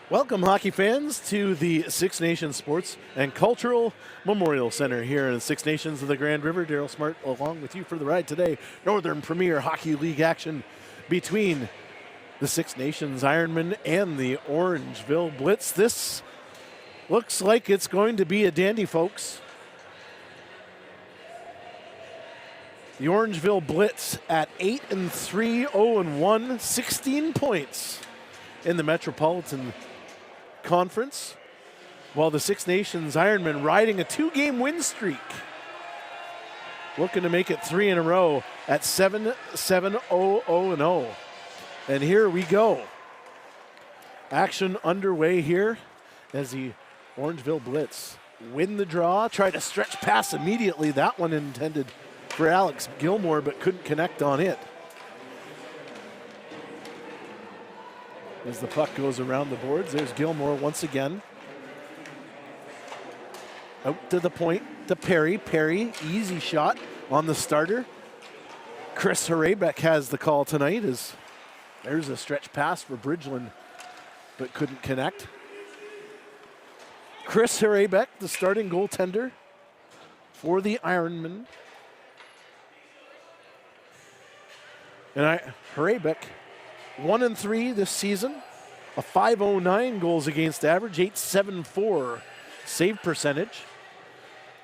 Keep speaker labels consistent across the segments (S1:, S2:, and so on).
S1: Welcome, hockey fans, to the Six Nations Sports and Cultural Memorial Center here in the Six Nations of the Grand River. Daryl Smart along with you for the ride today. Northern Premier Hockey League action between the Six Nations Ironmen and the Orangeville Blitz. This looks like it's going to be a dandy, folks. The Orangeville Blitz at 8-3, 0-1, 16 points in the Metropolitan Conference, while the Six Nations Ironmen riding a two-game win streak, looking to make it 3 in a row at 7-7-0-0-0. And here we go. Action underway here as the Orangeville Blitz win the draw, try to stretch pass immediately. That one intended for Alex Gilmore, but couldn't connect on it. As the puck goes around the boards, there's Gilmore once again. Out to the point to Perry. Perry, easy shot on the starter. Chris Horebeck has the call tonight as there's a stretch pass for Bridgeland, but couldn't connect. Chris Horebeck, the starting goaltender for the Ironmen. And Horebeck, 1-3 this season, a .509 goals against average, .874 save percentage.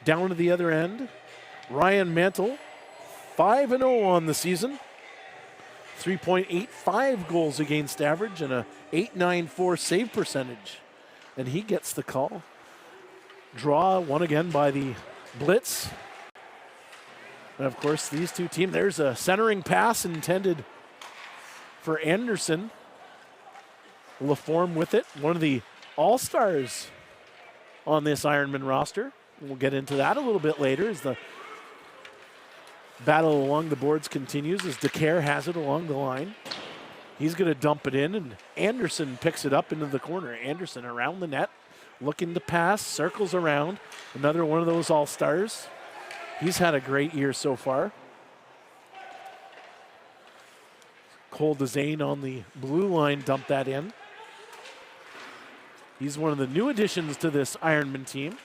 S1: Down to the other end, Ryan Mantle, 5-0 on the season, 3.85 goals against average and a .894 save percentage. And he gets the call. Draw won again by the Blitz. And of course, these two teams, there's a centering pass intended for Anderson. LaForme with it, one of the all-stars on this Ironman roster. We'll get into that a little bit later as the battle along the boards continues, as DeCare has it along the line. He's going to dump it in, and Anderson picks it up into the corner. Anderson around the net, looking to pass, circles around. Another one of those all-stars. He's had a great year so far. Cole DeZane on the blue line dumped that in. He's one of the new additions to this Ironman team.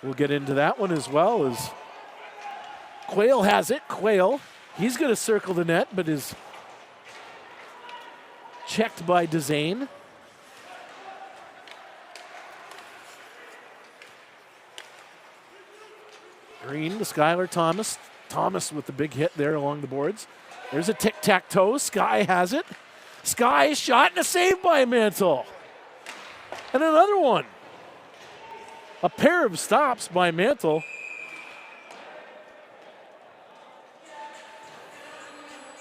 S1: We'll get into that one as well as Quayle has it. Quayle, he's going to circle the net, but is checked by DeZane. Green to Skylar Thomas. Thomas with the big hit there along the boards. There's a tic-tac-toe. Sky has it. Sky shot and a save by Mantle. And another one. A pair of stops by Mantle.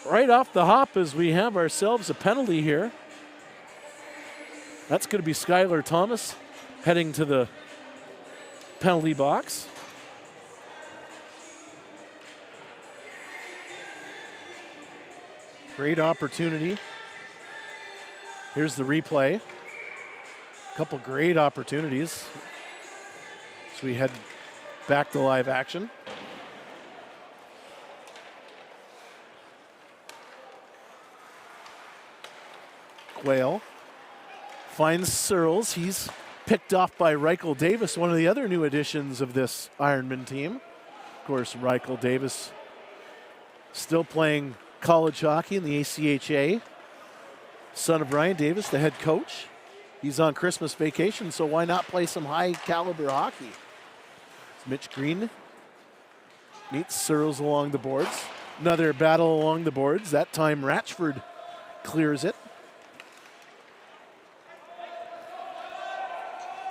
S1: Right off the hop as we have ourselves a penalty here. That's going to be Skylar Thomas heading to the penalty box. Great opportunity. Here's the replay. A couple great opportunities as we head back to live action. Quayle finds Searles. He's picked off by Reichel Davis, one of the other new additions of this Ironman team. Of course, Reichel Davis still playing college hockey in the ACHA. Son of Ryan Davis, the head coach. He's on Christmas vacation, so why not play some high caliber hockey? Mitch Green meets Searles along the boards. Another battle along the boards. That time Ratchford clears it.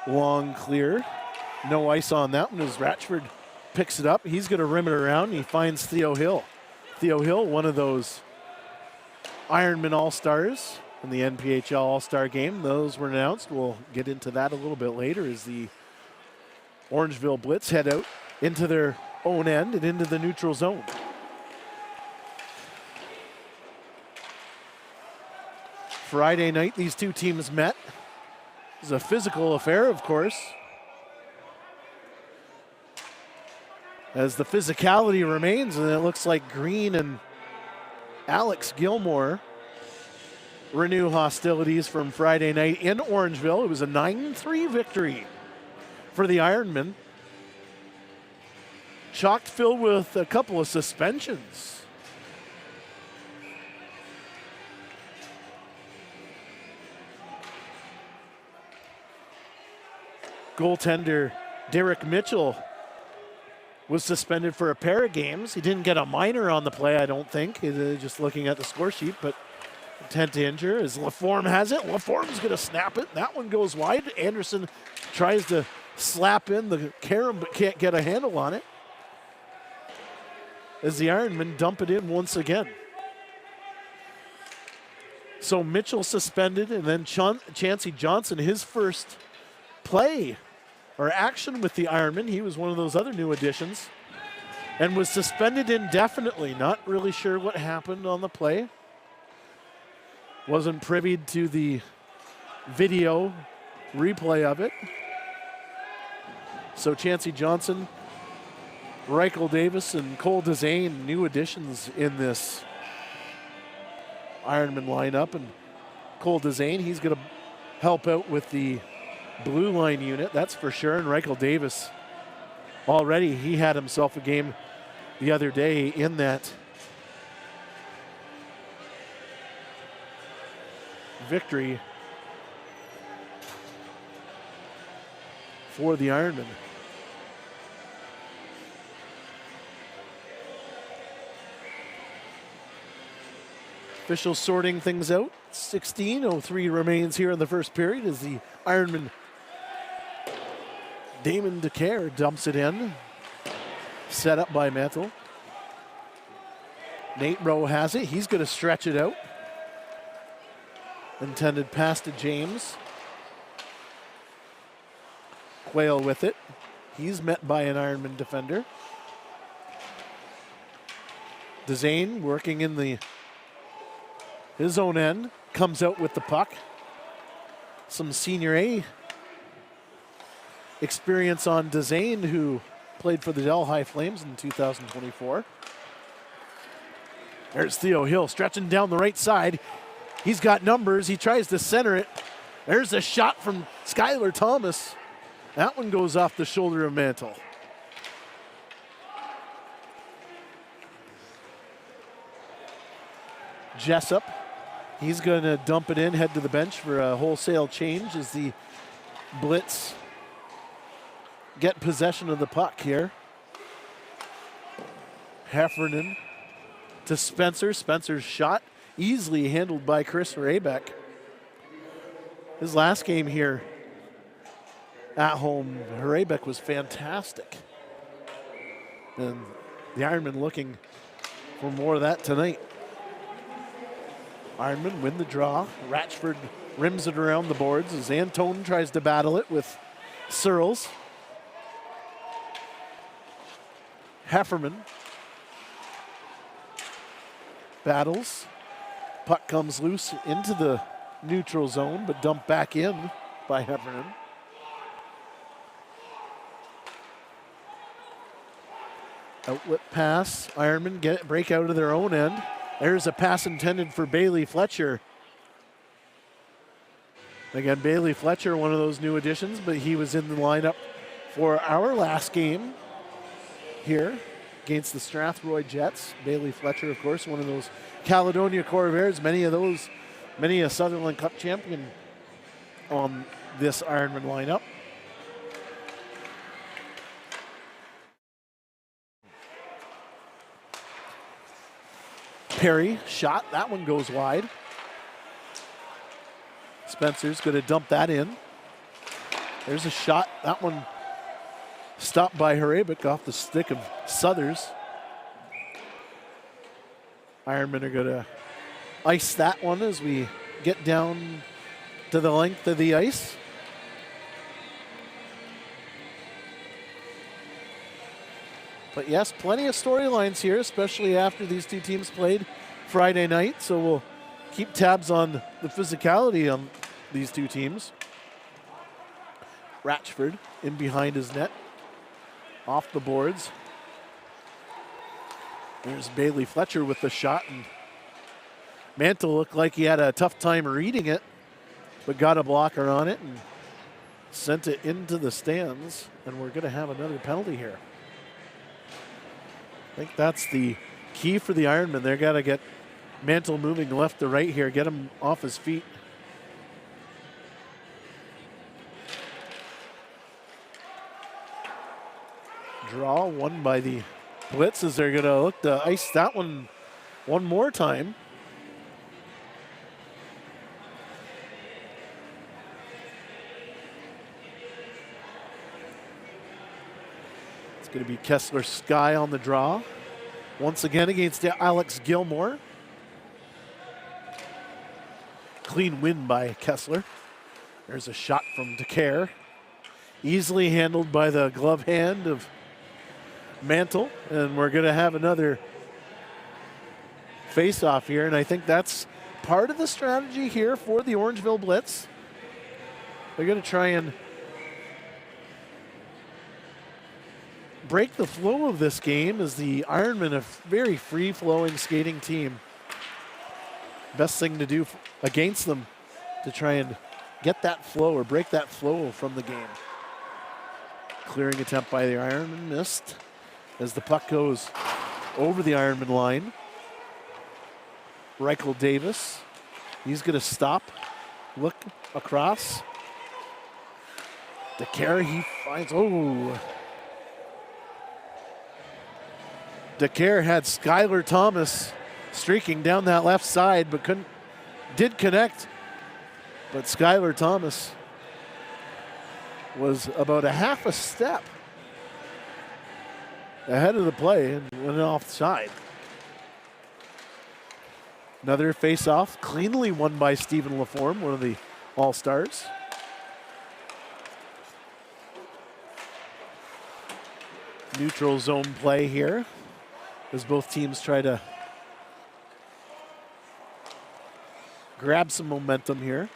S1: Long clear. No ice on that one as Ratchford picks it up. He's going to rim it around, and he finds Theo Hill. Theo Hill, one of those Ironman All-Stars in the NPHL All-Star game. Those were announced. We'll get into that a little bit later as the Orangeville Blitz head out into their own end and into the neutral zone. Friday night, these two teams met. It was a physical affair, of course, as the physicality remains, and it looks like Green and Alex Gilmore renew hostilities from Friday night in Orangeville. It was a 9-3 victory for the Ironmen. Chock filled with a couple of suspensions. Goaltender Derek Mitchell was suspended for a pair of games. He didn't get a minor on the play, I don't think. Just looking at the score sheet, but intent to injure as Laforme has it. Laforme's going to snap it. That one goes wide. Anderson tries to slap in the carom, but can't get a handle on it, as the Ironmen dump it in once again. So Mitchell suspended, and then Chancey Johnson, his first play or action with the Ironmen. He was one of those other new additions and was suspended indefinitely. Not really sure what happened on the play. Wasn't privy to the video replay of it. So Chancey Johnson, Reichel Davis, and Cole Dezane, new additions in this Ironman lineup. And Cole Dezane, he's going to help out with the blue line unit, that's for sure. And Reichel Davis, already he had himself a game the other day in that victory for the Ironmen. Officials sorting things out. 16:03 remains here in the first period as the Ironmen Damon DeCare dumps it in. Set up by Mantle. Nate Rowe has it. He's going to stretch it out. Intended pass to James. Quayle with it. He's met by an Ironman defender. Dezane working in his own end. Comes out with the puck. Some Senior A experience on Dezane, who played for the Delhi Flames in 2024. There's Theo Hill stretching down the right side. He's got numbers. He tries to center it. There's a shot from Skylar Thomas. That one goes off the shoulder of Mantle. Jessup, he's going to dump it in, head to the bench for a wholesale change as the Blitz get possession of the puck here. Heffernan to Spencer. Spencer's shot easily handled by Chris Raybeck. His last game here at home, Raybeck was fantastic. And the Ironmen looking for more of that tonight. Ironmen win the draw. Ratchford rims it around the boards as Antone tries to battle it with Searles. Hefferman battles. Puck comes loose into the neutral zone, but dumped back in by Heffernan. Outlet pass. Ironmen break out of their own end. There's a pass intended for Bailey Fletcher. Again, Bailey Fletcher, one of those new additions, but he was in the lineup for our last game here against the Strathroy Jets. Bailey Fletcher, of course, one of those Caledonia Corvairs, many a Sutherland Cup champion on this Ironman lineup. Perry shot, that one goes wide. Spencer's going to dump that in. There's a shot, that one stopped by Harabic off the stick of Southers. Ironmen are going to ice that one as we get down to the length of the ice. But yes, plenty of storylines here, especially after these two teams played Friday night. So we'll keep tabs on the physicality on these two teams. Ratchford in behind his net. Off the boards. There's Bailey Fletcher with the shot. And Mantle looked like he had a tough time reading it, but got a blocker on it and sent it into the stands, and we're going to have another penalty here. I think that's the key for the Ironmen. They've got to get Mantle moving left to right here, get him off his feet. Draw won by the Blitz as they're going to look to ice that one more time. It's going to be Kessler Sky on the draw. Once again against Alex Gilmore. Clean win by Kessler. There's a shot from DeCare. Easily handled by the glove hand of Mantle, and we're going to have another face-off here, and I think that's part of the strategy here for the Orangeville Blitz. They're going to try and break the flow of this game as the Ironmen, a very free-flowing skating team. Best thing to do against them to try and get that flow or break that flow from the game. Clearing attempt by the Ironmen, missed as the puck goes over the Ironman line. Reichel Davis, he's going to stop, look across. DeCare, he finds, DeCare had Skylar Thomas streaking down that left side, but did connect. But Skylar Thomas was about a half a step ahead of the play and went offside. Another face-off, cleanly won by Stephen Laforme, one of the All-Stars. Neutral zone play here as both teams try to grab some momentum here.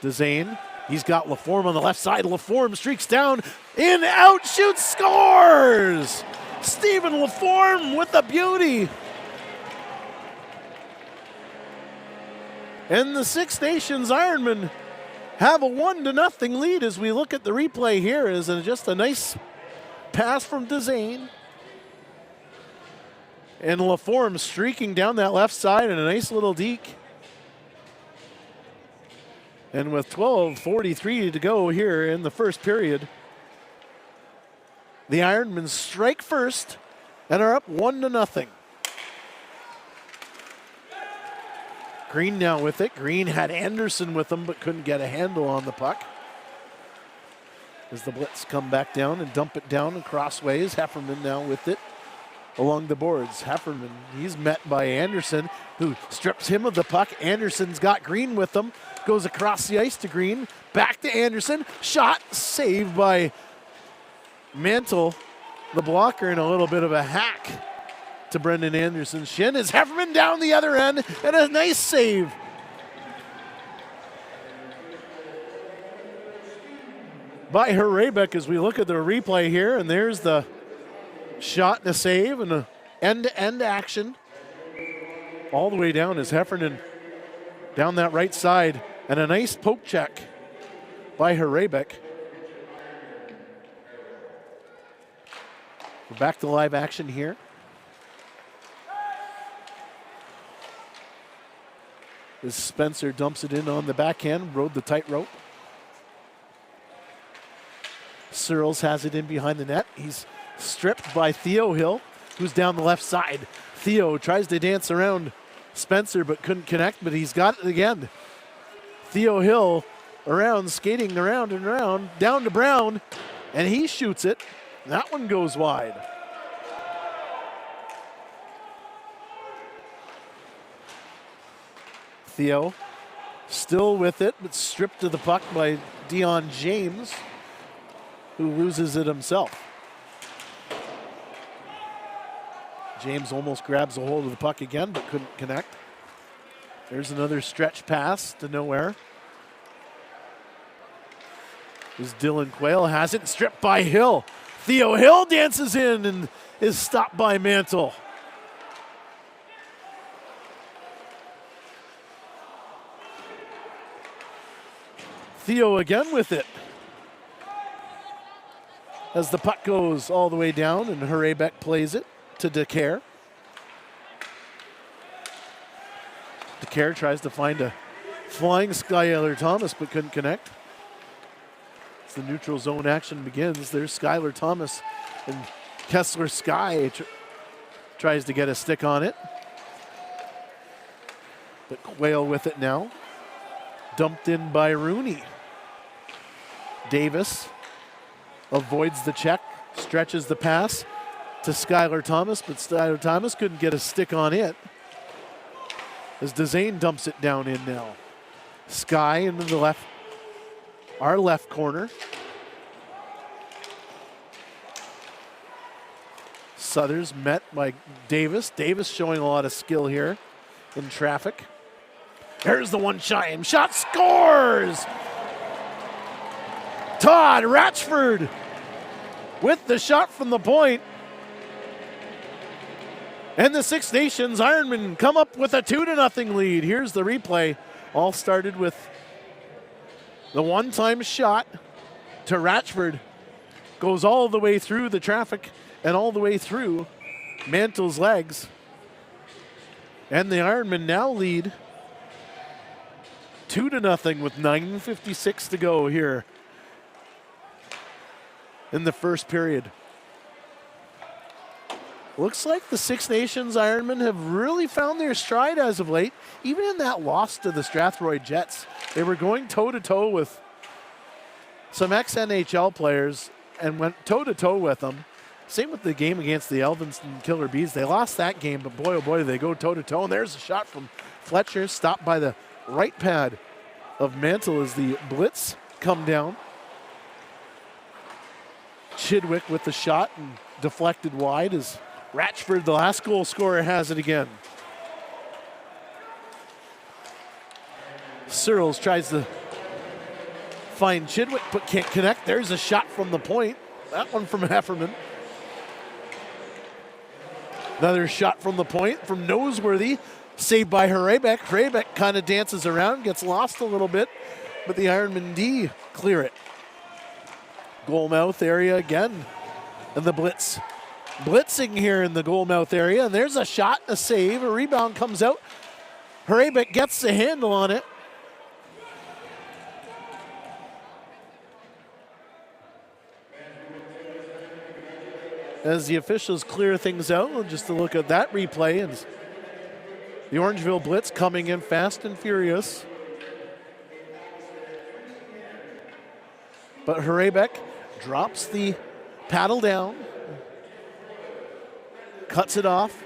S1: DeZane, he's got Laforme on the left side. Laforme streaks down, in, out, shoots, scores! Stephen Laforme with the beauty. And the Six Nations Ironmen have a 1-0 lead as we look at the replay here. Is just a nice pass from DeZane. And Laforme streaking down that left side and a nice little deke. And with 12:43 to go here in the first period, the Ironmen strike first and are up 1-0. Green now with it. Green had Anderson with him but couldn't get a handle on the puck. As the Blitz come back down and dump it down and crossways. Hefferman now with it along the boards. Hefferman, he's met by Anderson, who strips him of the puck. Anderson's got Green with him. Goes across the ice to Green. Back to Anderson. Shot saved by Mantle, the blocker, and a little bit of a hack to Brendan Anderson's shin as Hefferman down the other end, and a nice save. By Hrebeck as we look at the replay here, and there's the shot and a save and an end-to-end action. All the way down is Heffernan down that right side, and a nice poke check by Hrebeck. We're back to live action here. As Spencer dumps it in on the backhand, rode the tightrope. Searles has it in behind the net. He's stripped by Theo Hill, who's down the left side. Theo tries to dance around Spencer but couldn't connect, but he's got it again. Theo Hill around, skating around and around, down to Brown, and he shoots it. That one goes wide. Theo still with it, but stripped of the puck by Dion James, who loses it himself. James almost grabs a hold of the puck again, but couldn't connect. There's another stretch pass to nowhere. As Dylan Quayle has it, stripped by Hill. Theo Hill dances in and is stopped by Mantle. Theo again with it. As the puck goes all the way down and Horebeck plays it to DeCare. DeCare tries to find a flying Skylar Thomas but couldn't connect. As the neutral zone action begins, there's Skylar Thomas and Kessler Sky tries to get a stick on it. But Quayle with it now. Dumped in by Rooney. Davis avoids the check, stretches the pass to Skylar Thomas, but Skylar Thomas couldn't get a stick on it. As Dezane dumps it down in now. Sky into the left, our left corner. Southers met by Davis. Davis showing a lot of skill here in traffic. There's the one shot, scores! Todd Ratchford with the shot from the point. And the Six Nations Ironmen come up with a 2-0 lead. Here's the replay. All started with the one-time shot to Ratchford. Goes all the way through the traffic and all the way through Mantle's legs. And the Ironmen now lead 2-0 with 9:56 to go here in the first period. Looks like the Six Nations Ironmen have really found their stride as of late. Even in that loss to the Strathroy Jets, they were going toe-to-toe with some ex-NHL players and went toe-to-toe with them. Same with the game against the Elvinston Killer Bees. They lost that game, but boy, oh boy, they go toe-to-toe. And there's a shot from Fletcher, stopped by the right pad of Mantle as the Blitz come down. Chidwick with the shot and deflected wide as Ratchford, the last goal scorer, has it again. Searles tries to find Chidwick but can't connect. There's a shot from the point. That one from Hefferman. Another shot from the point from Noseworthy. Saved by Horebeck. Horebeck kind of dances around, gets lost a little bit, but the Ironman D clear it. Goal mouth area again. And the Blitz blitzing here in the goal mouth area. And there's a shot, a save, a rebound comes out. Horebeck gets the handle on it. As the officials clear things out, just to look at that replay, and the Orangeville Blitz coming in fast and furious. But Horebeck drops the paddle down, cuts it off,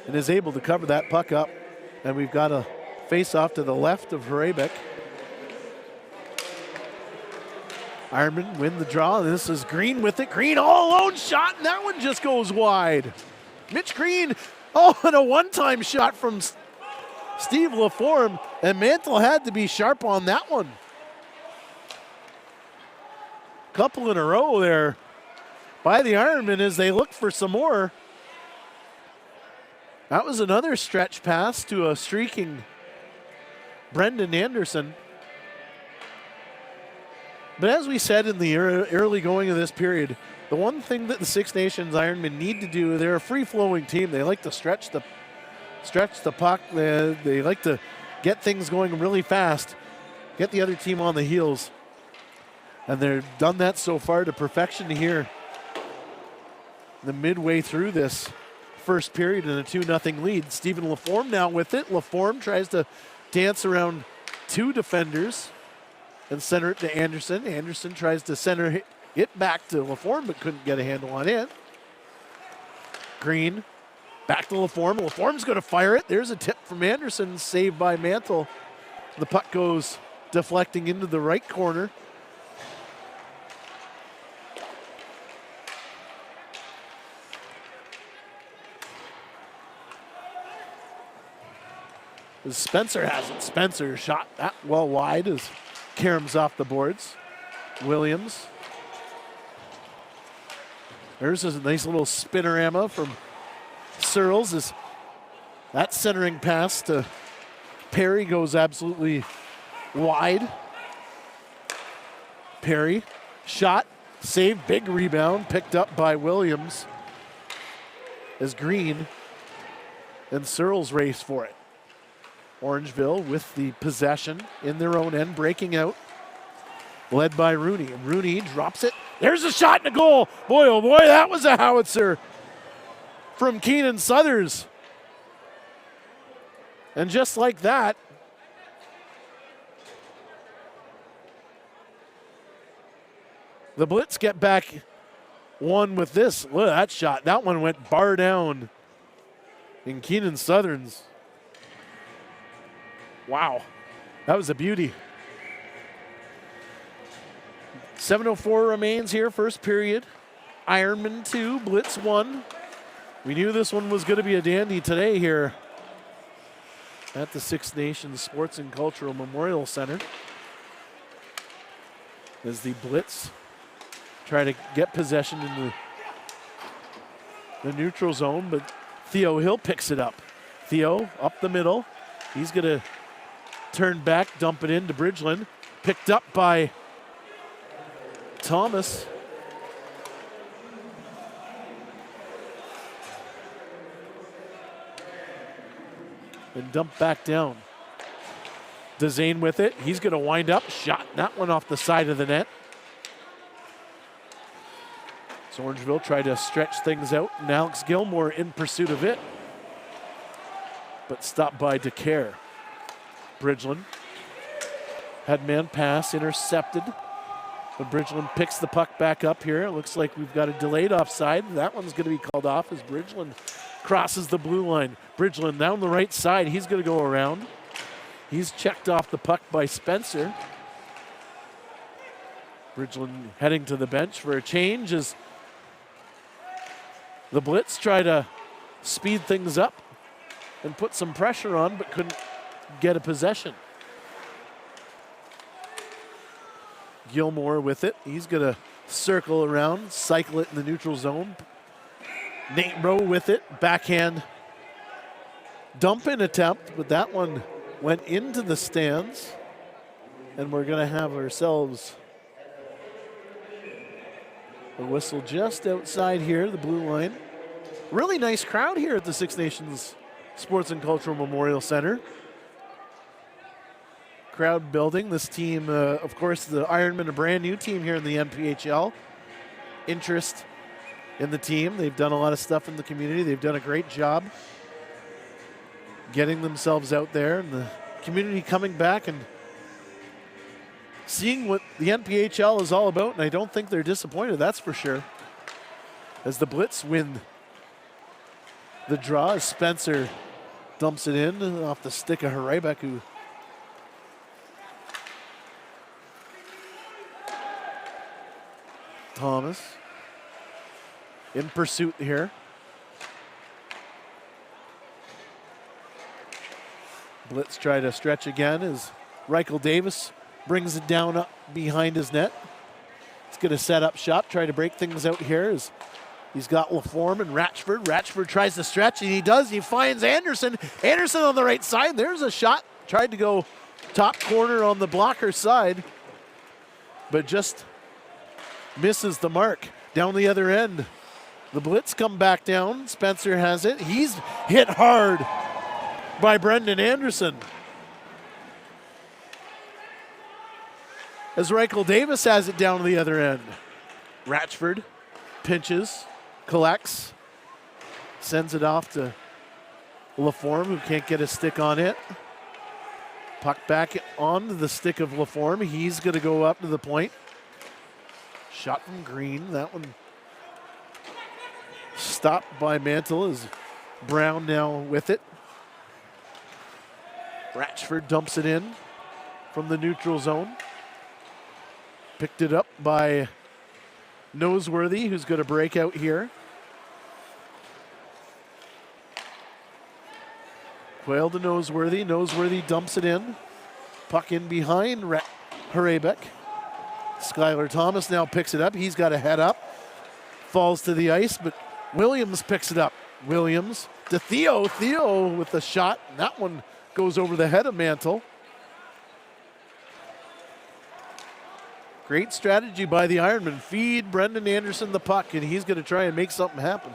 S1: and is able to cover that puck up. And we've got a face-off to the left of Horebeck. Ironmen win the draw. This is Green with it. Green all alone shot, and that one just goes wide. Mitch Green, and a one-time shot from Steve Laforme, and Mantle had to be sharp on that one. Couple in a row there by the Ironmen as they look for some more. That was another stretch pass to a streaking Brendan Anderson. But as we said in the early going of this period, the one thing that the Six Nations Ironmen need to do, they're a free-flowing team. They like to stretch the puck. They like to get things going really fast, get the other team on the heels. And they've done that so far to perfection here. The midway through this first period in a 2-0 lead. Stephen Laforme now with it. Laforme tries to dance around two defenders and center it to Anderson. Anderson tries to center it back to Laforme, but couldn't get a handle on it. Green, back to Laforme. Laforme's going to fire it. There's a tip from Anderson, saved by Mantle. The puck goes deflecting into the right corner. As Spencer has it. Spencer shot that well wide as Karam's off the boards. Williams. There's a nice little spinorama from Searles as that centering pass to Perry goes absolutely wide. Perry, shot, saved, big rebound, picked up by Williams as Green and Searles race for it. Orangeville with the possession in their own end, breaking out, led by Rooney. Rooney drops it. There's a shot and a goal. Boy, oh boy, that was a howitzer from Keenan Suthers. And just like that, the Blitz get back one with this. Look at that shot. That one went bar down in Keenan Suthers. Wow, that was a beauty. 7:04 remains here, first period. Ironmen 2, Blitz 1. We knew this one was going to be a dandy today here at the Six Nations Sports and Cultural Memorial Center, as the Blitz try to get possession in the neutral zone, but Theo Hill picks it up. Theo up the middle. He's going to turn back, dump it into Bridgeland. Picked up by Thomas. And dumped back down. Dezane with it. He's going to wind up. Shot. That one off the side of the net. So Orangeville tried to stretch things out, and Alex Gilmore in pursuit of it, but stopped by DeCare. Bridgeland had man pass intercepted, but Bridgeland picks the puck back up here. It looks like we've got a delayed offside. That one's going to be called off as Bridgeland crosses the blue line. Bridgeland down the right side. He's going to go around. He's checked off the puck by Spencer. Bridgeland heading to the bench for a change as the Blitz try to speed things up and put some pressure on, but couldn't get a possession. Gilmore with it. He's going to circle around, cycle it in the neutral zone. Nate Rowe with it. Backhand dump in attempt, but that one went into the stands. And we're going to have ourselves a whistle just outside here, the blue line. Really nice crowd here at the Six Nations Sports and Cultural Memorial Center. Crowd building. This team, of course, the Ironmen, a brand new team here in the NPHL. Interest in the team. They've done a lot of stuff in the community. They've done a great job getting themselves out there, and the community coming back and seeing what the NPHL is all about, and I don't think they're disappointed, that's for sure. As the Blitz win the draw, as Spencer dumps it in off the stick of Hrebeck, who Thomas in pursuit here. Blitz try to stretch again as Reichel Davis brings it down up behind his net. He's going to set up shop, try to break things out here as he's got LaForme and Ratchford. Ratchford tries to stretch, and he does. He finds Anderson. Anderson on the right side. There's a shot. Tried to go top corner on the blocker side, but just misses the mark. Down the other end, the Blitz come back down. Spencer has it. He's hit hard by Brendan Anderson. As Reichel Davis has it down to the other end. Ratchford pinches, collects, sends it off to LaForme, who can't get a stick on it. Puck back on the stick of LaForme. He's going to go up to the point. Shot from Green. That one stopped by Mantle as Brown now with it. Ratchford dumps it in from the neutral zone. Picked it up by Noseworthy, who's going to break out here. Quail to Noseworthy. Noseworthy dumps it in. Puck in behind Hrebeck. Skylar Thomas now picks it up. He's got a head up. Falls to the ice, but Williams picks it up. Williams to Theo. Theo with the shot. And that one goes over the head of Mantle. Great strategy by the Ironmen. Feed Brendan Anderson the puck, and he's going to try and make something happen.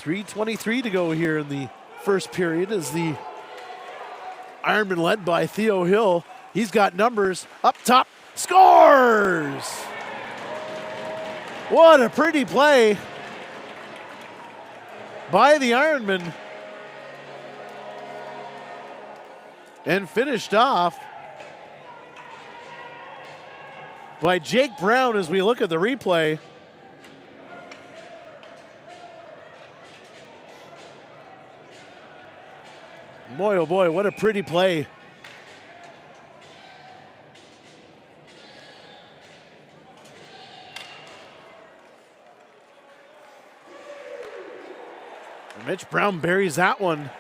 S1: 3:23 to go here in the first period as the Ironmen led by Theo Hill. He's got numbers up top. Scores! What a pretty play by the Ironmen. And finished off by Jake Brown as we look at the replay. Boy, oh boy, what a pretty play. Mitch Brown buries that one.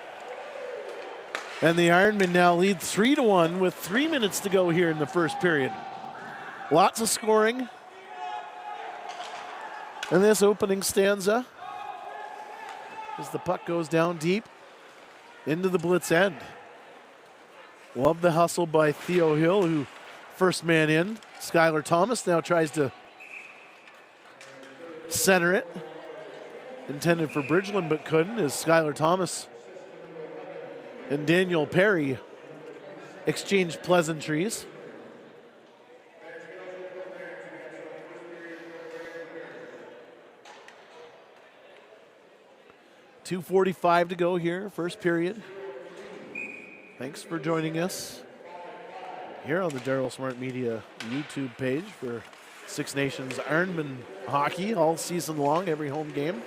S1: And the Ironmen now lead 3-1 with 3 minutes to go here in the first period. Lots of scoring in this opening stanza as the puck goes down deep into the Blitz end. Love the hustle by Theo Hill, who first man in. Skylar Thomas now tries to center it. Intended for Bridgeland, but couldn't, as Skylar Thomas and Daniel Perry exchanged pleasantries. .245 to go here, first period. Thanks for joining us here on the Darryl Smart Media YouTube page for Six Nations Ironman hockey all season long, every home game.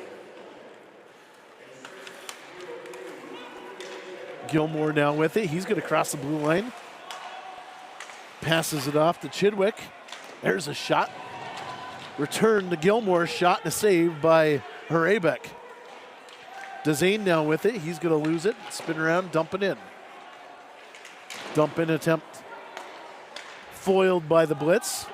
S1: Gilmore now with it. He's going to cross the blue line. Passes it off to Chidwick. There's a shot. Return to Gilmore. Shot and a save by Hrebeck. Dezane now with it. He's going to lose it. Spin around, dump it in. Dump in attempt foiled by the Blitz.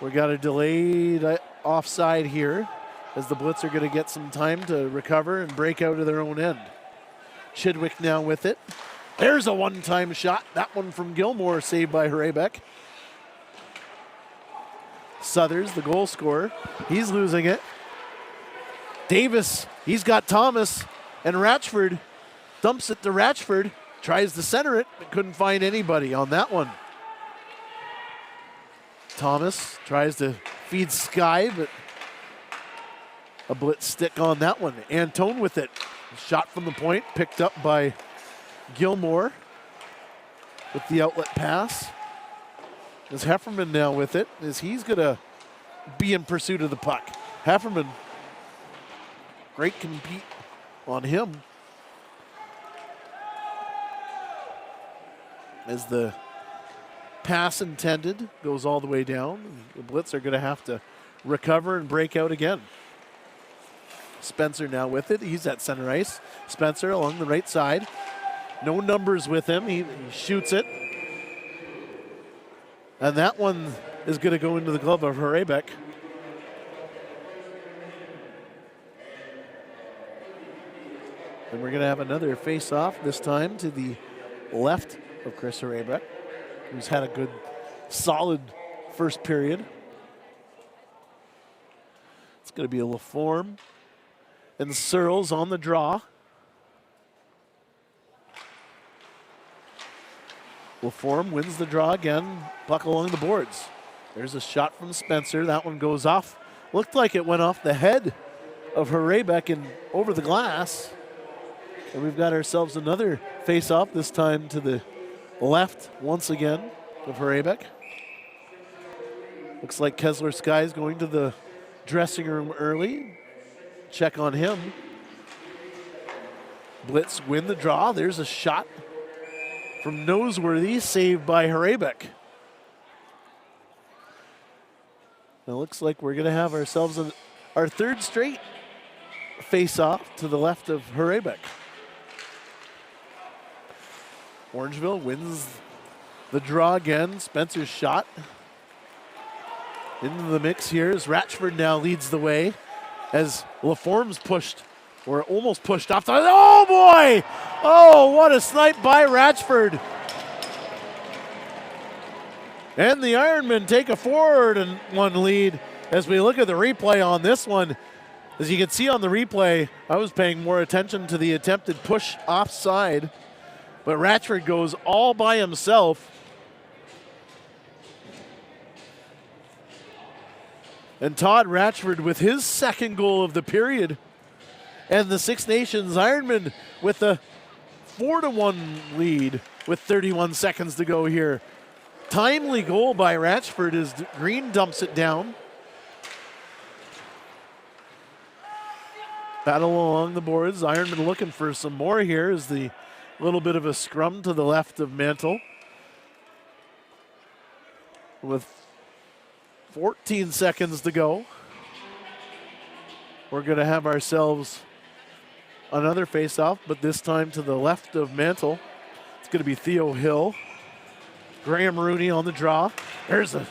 S1: We got a delayed offside here as the Blitz are going to get some time to recover and break out of their own end. Chidwick now with it. There's a one-time shot. That one from Gilmore, saved by Hrebeck. Southers, the goal scorer. He's losing it. Davis, he's got Thomas, and Ratchford dumps it to Ratchford. Tries to center it, but couldn't find anybody on that one. Thomas tries to feed Sky, but a Blitz stick on that one. Antone with it. Shot from the point, picked up by Gilmore with the outlet pass. Is Hefferman now with it, as he's going to be in pursuit of the puck. Hefferman, great compete on him. As the pass intended goes all the way down, the Blitz are going to have to recover and break out again. Spencer now with it. He's at center ice. Spencer along the right side. No numbers with him. He shoots it. And that one is going to go into the glove of Hrebeck. And we're going to have another face-off, this time to the left of Chris Hrebeck, who's had a good, solid first period. It's going to be a Laforme and Searles on the draw. Laforme wins the draw again. Puck along the boards. There's a shot from Spencer. That one goes off. Looked like it went off the head of Hrebeck and over the glass. And we've got ourselves another face-off, this time to the left once again of Hrebeck. Looks like Kessler Sky's going to the dressing room early. Check on him. Blitz win the draw. There's a shot from Noseworthy, saved by Hrebeck. It looks like we're going to have ourselves our third straight face-off to the left of Hrebeck. Orangeville wins the draw again. Spencer's shot into the mix here as Ratchford now leads the way as Laforme's pushed, or almost pushed off. Oh boy! Oh, what a snipe by Ratchford. And the Ironmen take a 4-1 lead as we look at the replay on this one. As you can see on the replay, I was paying more attention to the attempted push offside, but Ratchford goes all by himself. And Todd Ratchford with his second goal of the period. And the Six Nations Ironmen with a 4-1 lead with 31 seconds to go here. Timely goal by Ratchford as Green dumps it down. Battle along the boards. Ironman looking for some more here as the little bit of a scrum to the left of Mantle. With 14 seconds to go, we're going to have ourselves another face-off, but this time to the left of Mantle. It's going to be Theo Hill. Graham Rooney on the draw. There's a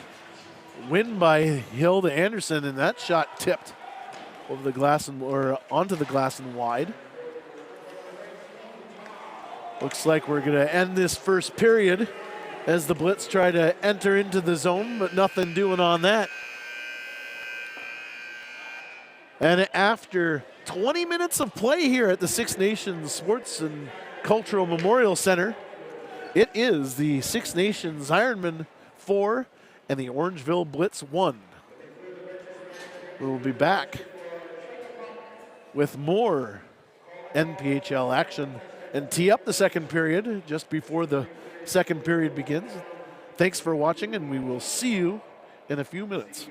S1: win by Hill to Anderson, and that shot tipped over the glass or onto the glass and wide. Looks like we're going to end this first period as the Blitz try to enter into the zone, but nothing doing on that. And after 20 minutes of play here at the Six Nations Sports and Cultural Memorial Center, it is the Six Nations Ironmen 4 and the Orangeville Blitz 1. We will be back with more NPHL action and tee up the second period just before the second period begins. Thanks for watching, and we will see you in a few minutes.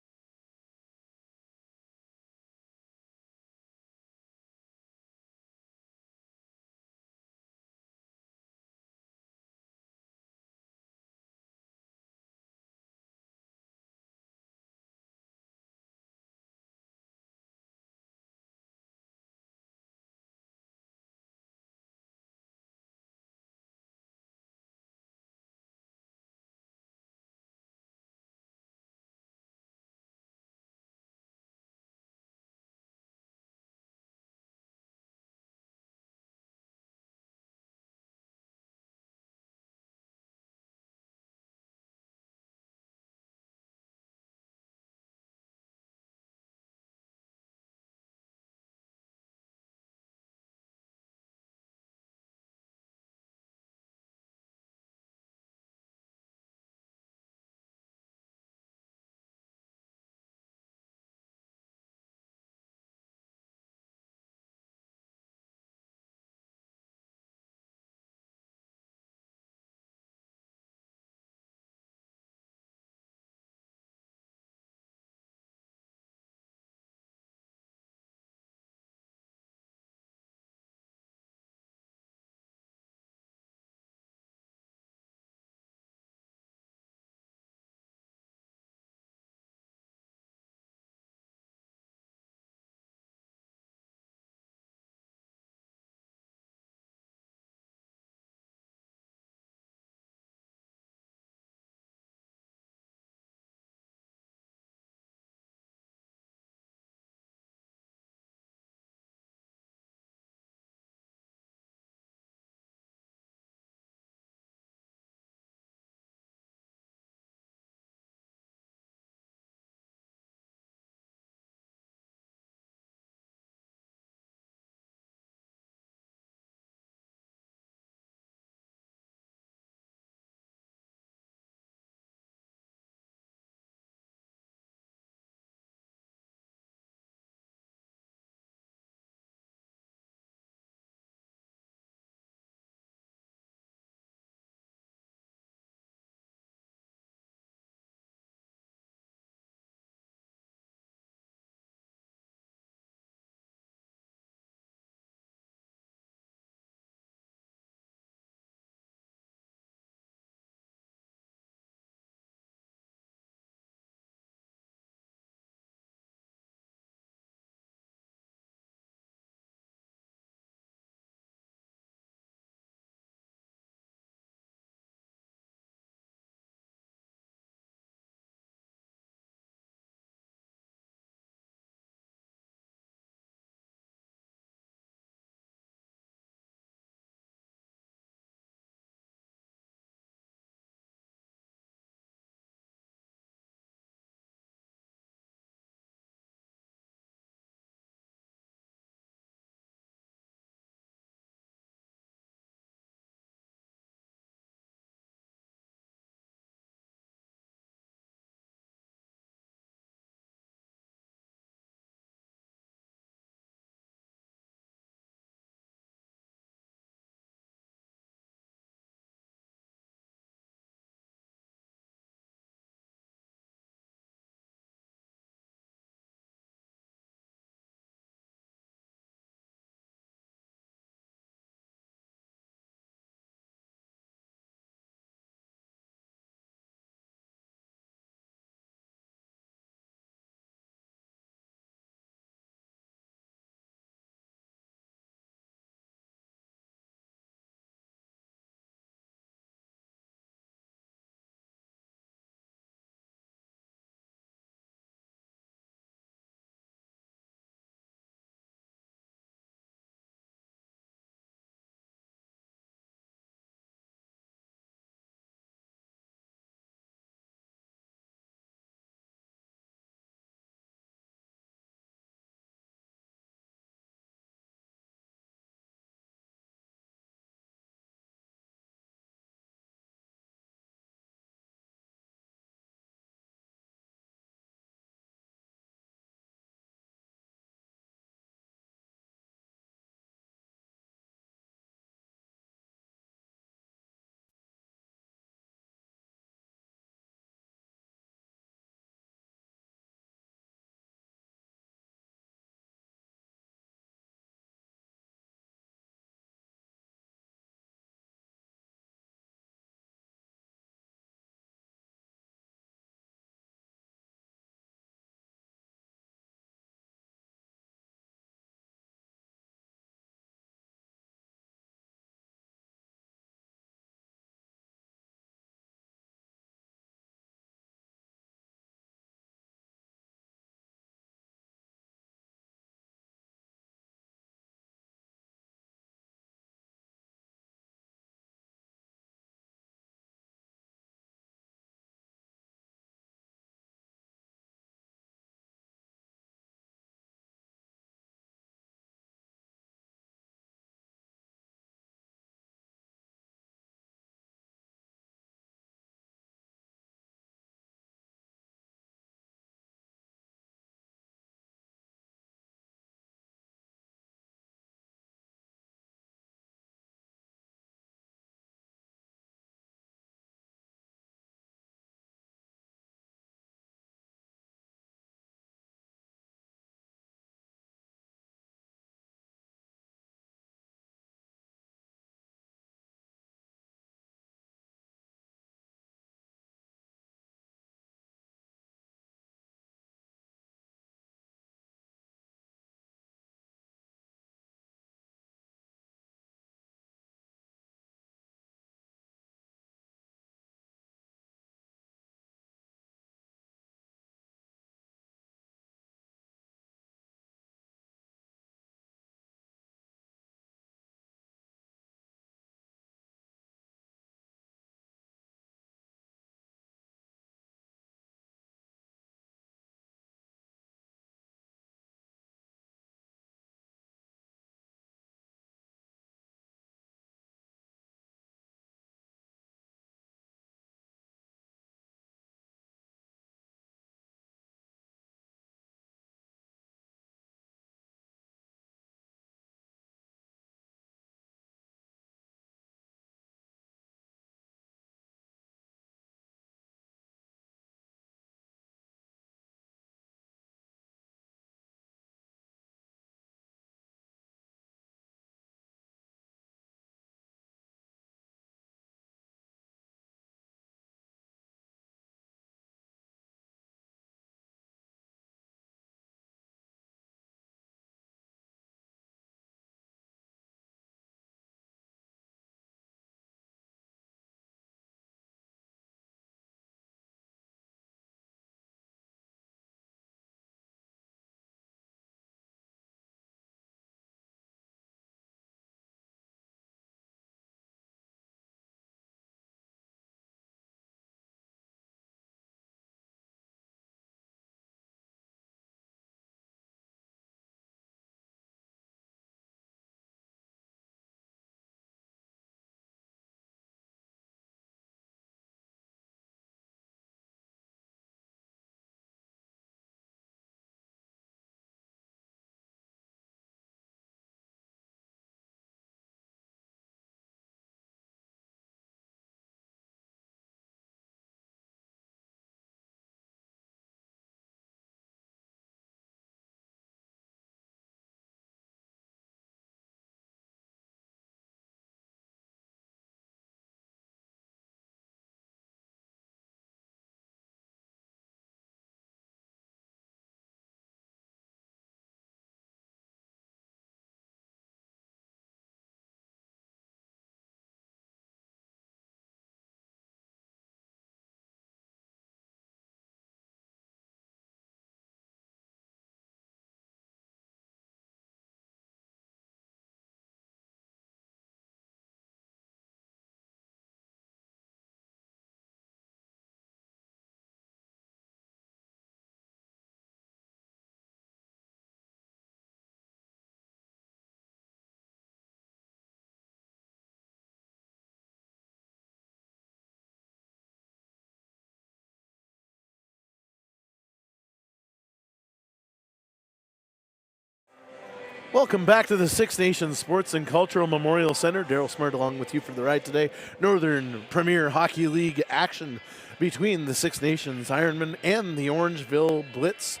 S1: Welcome back to the Six Nations Sports and Cultural Memorial Center. Daryl Smart along with you for the ride today. Northern Premier Hockey League action between the Six Nations Ironmen and the Orangeville Blitz.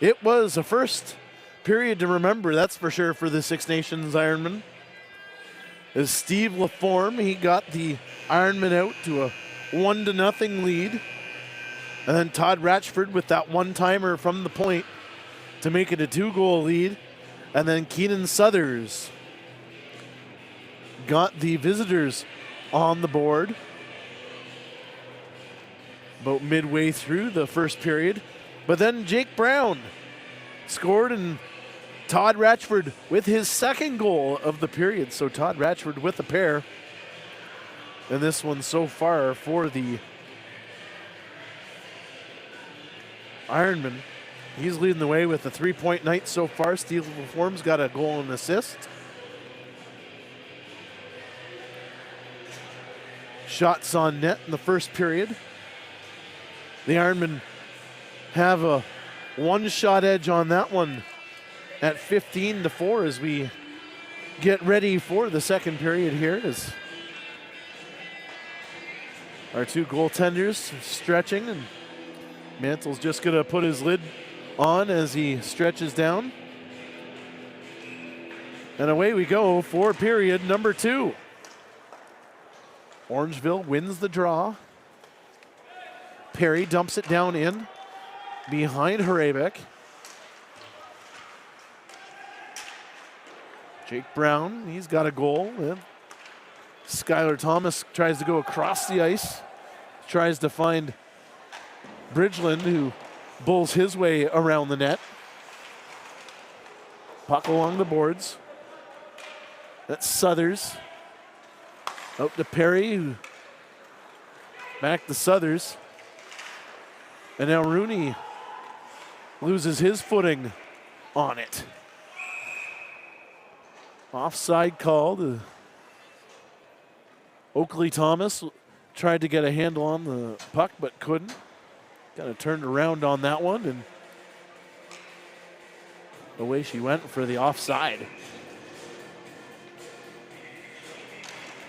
S1: It was a first period to remember, that's for sure, for the Six Nations Ironmen. As Steve Laforme, he got the Ironmen out to a 1-0 lead. And then Todd Ratchford with that one-timer from the point to make it a 2-goal lead. And then Keenan Suthers got the visitors on the board about midway through the first period. But then Jake Brown scored, and Todd Ratchford with his second goal of the period. So Todd Ratchford with a pair. And this one so far for the Ironmen. He's leading the way with a 3-point night so far. Steve Laforme's got a goal and assist. Shots on net in the first period. The Ironmen have a one-shot edge on that one at 15-4 as we get ready for the second period here. As our two goaltenders stretching, and Mantle's just going to put his lid on as he stretches down. And away we go for period number 2. Orangeville wins the draw. Perry dumps it down in behind Horebeck. Jake Brown, he's got a goal. And Skylar Thomas tries to go across the ice. Tries to find Bridgeland, who bulls his way around the net. Puck along the boards. That's Suthers. Out to Perry, who back to Suthers. And now Rooney loses his footing on it. Offside called. Oakley Thomas tried to get a handle on the puck but couldn't. Kind of turned around on that one, and away she went for the offside.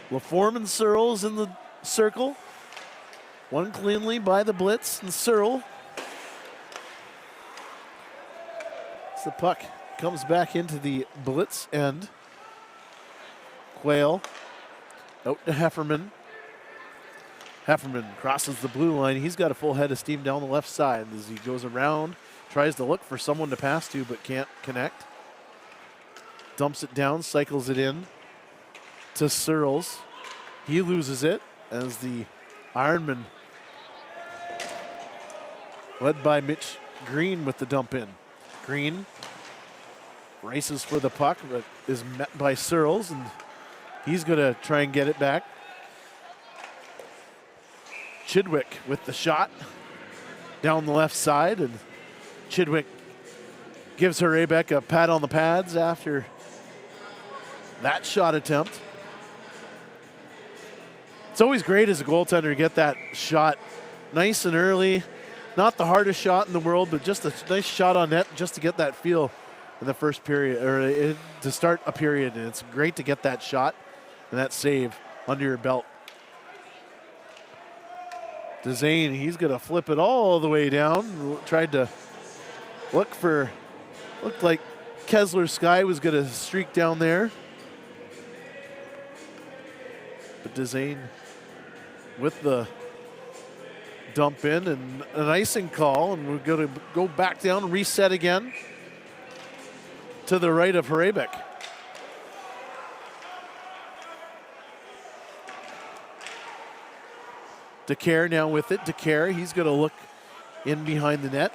S1: Laforme and Searles in the circle. One cleanly by the Blitz, and Searle. As the puck comes back into the Blitz end. Quayle out to Hefferman. Hefferman crosses the blue line. He's got a full head of steam down the left side as he goes around, tries to look for someone to pass to but can't connect. Dumps it down, cycles it in to Searles. He loses it as the Ironmen, led by Mitch Green with the dump in. Green races for the puck but is met by Searles, and he's going to try and get it back. Chidwick with the shot down the left side, and Chidwick gives Horebeck a pat on the pads after that shot attempt. It's always great as a goaltender to get that shot nice and early. Not the hardest shot in the world, but just a nice shot on net just to get that feel in the first period, or to start a period. And it's great to get that shot and that save under your belt. DeZane, he's going to flip it all the way down. Tried to looked like Kessler Sky was going to streak down there. But DeZane with the dump in and an icing call, and we're going to go back down and reset again to the right of Horebeck. DeCare now with it. DeCare, he's going to look in behind the net.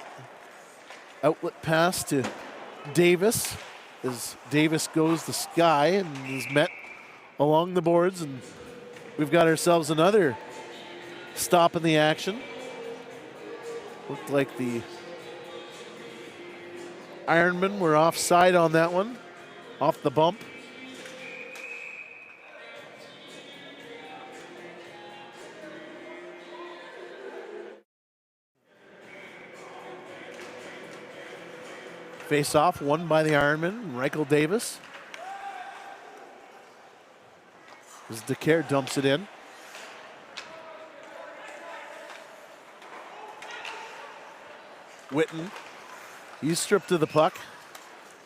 S1: Outlet pass to Davis as Davis goes to Sky and is met along the boards, and we've got ourselves another stop in the action. Looked like the Ironmen were offside on that one, off the bump. Face off won by the Ironmen, Reichel Davis. As DeCare dumps it in. Witten, he's stripped of the puck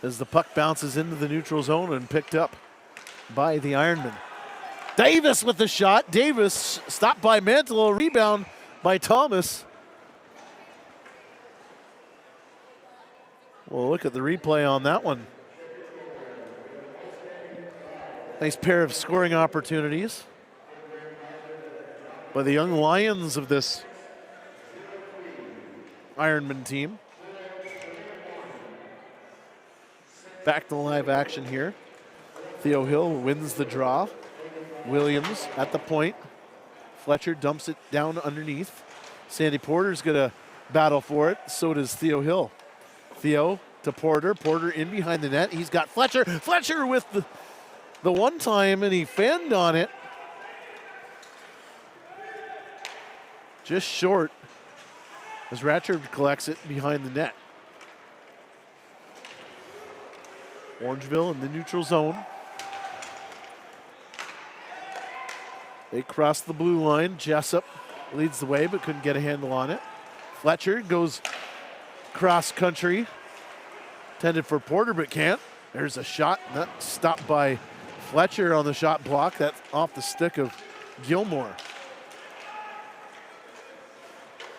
S1: as the puck bounces into the neutral zone and picked up by the Ironmen. Davis with the shot. Davis stopped by Mantle, a rebound by Thomas. Well, look at the replay on that one. Nice pair of scoring opportunities by the young Lions of this Ironman team. Back to live action here. Theo Hill wins the draw. Williams at the point. Fletcher dumps it down underneath. Sandy Porter's gonna battle for it. So does Theo Hill. Theo to Porter. Porter in behind the net. He's got Fletcher. Fletcher with the one time, and he fanned on it. Just short as Ratchard collects it behind the net. Orangeville in the neutral zone. They cross the blue line. Jessup leads the way but couldn't get a handle on it. Fletcher goes cross country. Intended for Porter but can't. There's a shot. That stopped by Fletcher on the shot block. That's off the stick of Gilmore.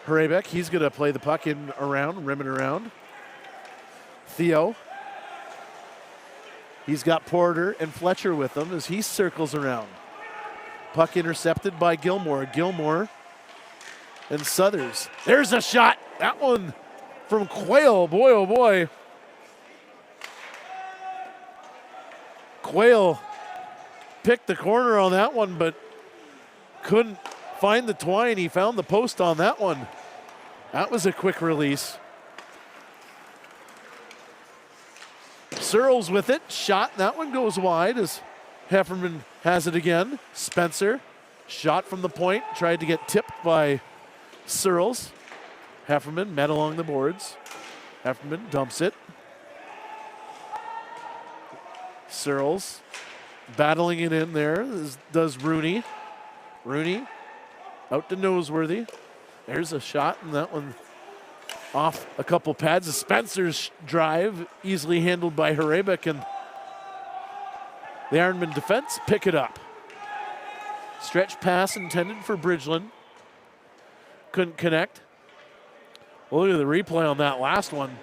S1: Hrebeck, he's going to play the puck in around, rimming around. Theo. He's got Porter and Fletcher with him as he circles around. Puck intercepted by Gilmore. Gilmore and Southers. There's a shot. That one from Quayle. Boy, oh boy. Quayle picked the corner on that one, but couldn't find the twine. He found the post on that one. That was a quick release. Searles with it. Shot. That one goes wide as Hefferman has it again. Spencer. Shot from the point. Tried to get tipped by Searles. Hefferman met along the boards. Hefferman dumps it. Searles battling it in there. Does Rooney. Rooney out to Noseworthy. There's a shot, and that one off a couple pads. Spencer's drive easily handled by Hrebeck, and the Ironman defense pick it up. Stretch pass intended for Bridgeland. Couldn't connect. Well, look at the replay on that last one.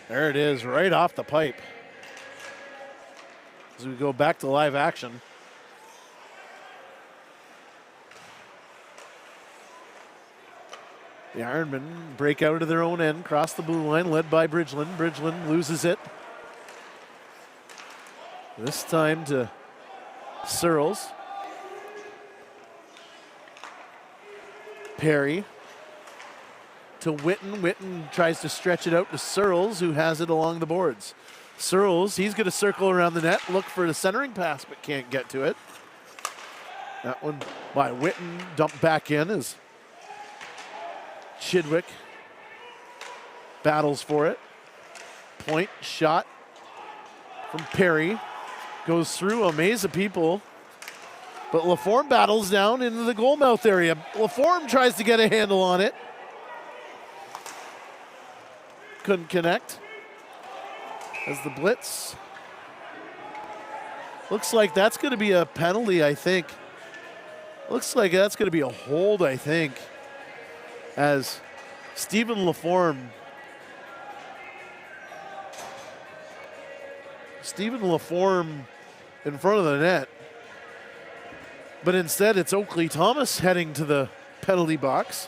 S1: There it is, right off the pipe. As we go back to live action. The Ironmen break out of their own end, cross the blue line, led by Bridgeland. Bridgeland loses it. This time to Searles. Perry to Witten. Witten tries to stretch it out to Searles, who has it along the boards. Searles, he's going to circle around the net, look for the centering pass, but can't get to it. That one by Witten, dumped back in as Chidwick battles for it. Point shot from Perry. Goes through a maze of people, but Laforme battles down into the goal mouth area. Laforme tries to get a handle on it. Couldn't connect. As the Blitz. Looks like that's going to be a penalty, I think. Looks like that's going to be a hold, I think. As Stephen Laforme. In front of the net. But instead, it's Oakley Thomas heading to the penalty box.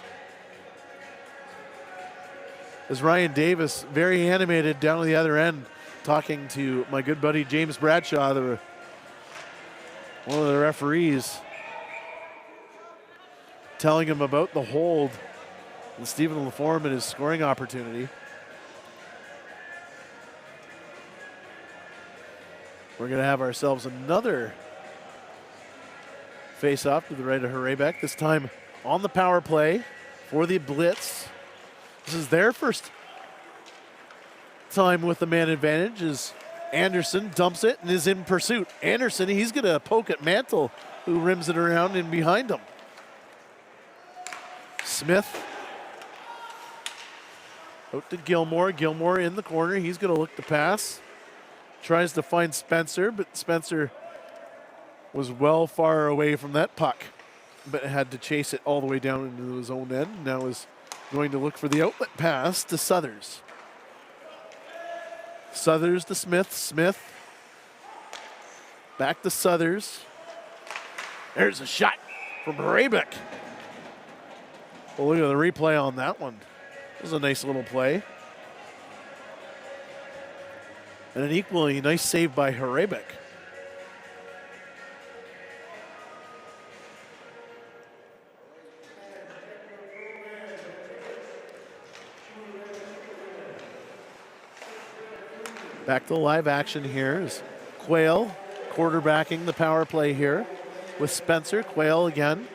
S1: As Ryan Davis, very animated down at the other end, talking to my good buddy James Bradshaw, one of the referees, telling him about the hold and Stephen Laforme and his scoring opportunity. We're going to have ourselves another face-off to the right of Hrebeck, this time on the power play for the Blitz. This is their first time with the man advantage as Anderson dumps it and is in pursuit. Anderson, he's going to poke at Mantle, who rims it around in behind him. Smith out to Gilmore. Gilmore in the corner. He's going to look to pass. Tries to find Spencer, but Spencer was well far away from that puck, but had to chase it all the way down into his own end. Now is going to look for the outlet pass to Southers. Southers to Smith. Smith back to Southers. There's a shot from Hrebeck. Well, look at the replay on that one. It was a nice little play. And an equally nice save by Hrebeck. Back to live action here is Quayle quarterbacking the power play here with Spencer. Quayle again.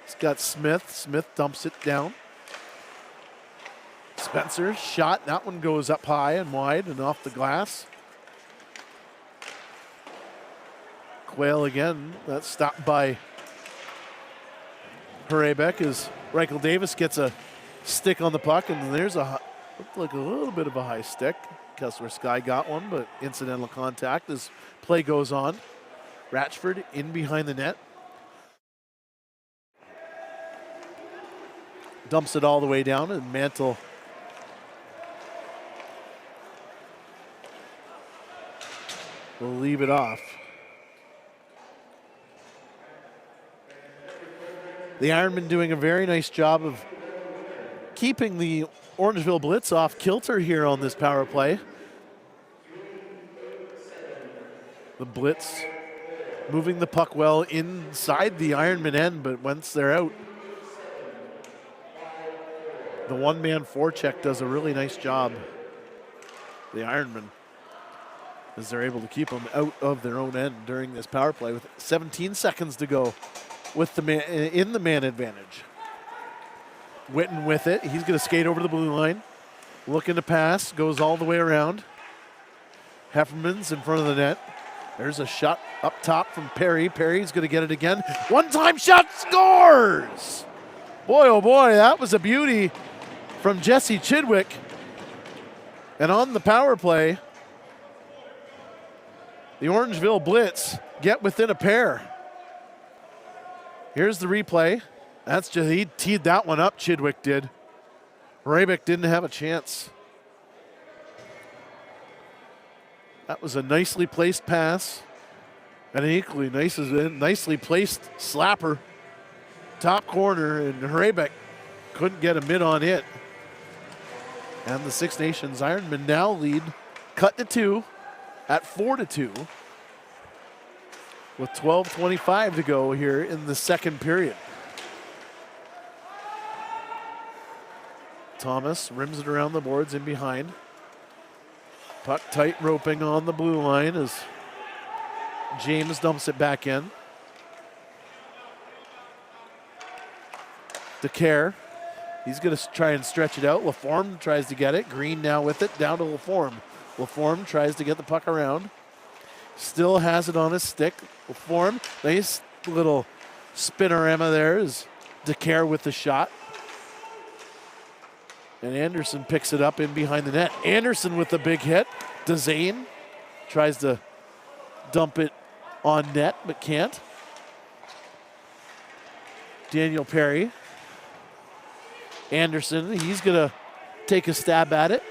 S1: He's got Smith. Smith dumps it down. Spencer shot. That one goes up high and wide and off the glass. Quayle again. That's stopped by Hrebeck as Reichel Davis gets a stick on the puck, and there's a looked like a little bit of a high stick. Kessler Sky got one, but incidental contact as play goes on. Ratchford in behind the net. Dumps it all the way down, and Mantle will leave it off. The Ironmen doing a very nice job of keeping the Orangeville Blitz off kilter here on this power play. The Blitz moving the puck well inside the Ironman end, but once they're out, the one-man forecheck does a really nice job. The Ironmen, as they're able to keep them out of their own end during this power play with 17 seconds to go with the man in the man advantage. Witten with it. He's going to skate over the blue line. Looking to pass. Goes all the way around. Hefferman's in front of the net. There's a shot up top from Perry. Perry's going to get it again. One-time shot, scores! Boy, oh boy, that was a beauty from Jesse Chidwick. And on the power play, the Orangeville Blitz get within a pair. Here's the replay. That's just, he teed that one up, Chidwick did. Hrebeck didn't have a chance. That was a nicely placed pass and an equally nicely placed slapper. Top corner, and Hrebeck couldn't get a mid on it. And the Six Nations Ironmen now lead, cut to 2 at 4-2 with 12:25 to go here in the second period. Thomas rims it around the boards in behind. Puck tight roping on the blue line as James dumps it back in. DeCare, he's going to try and stretch it out. Laforme tries to get it. Green now with it, down to Laforme. Laforme tries to get the puck around. Still has it on his stick. Laforme, nice little spinorama there is DeCare with the shot. And Anderson picks it up in behind the net. Anderson with the big hit. Dezane tries to dump it on net, but can't. Daniel Perry. Anderson, he's going to take a stab at it.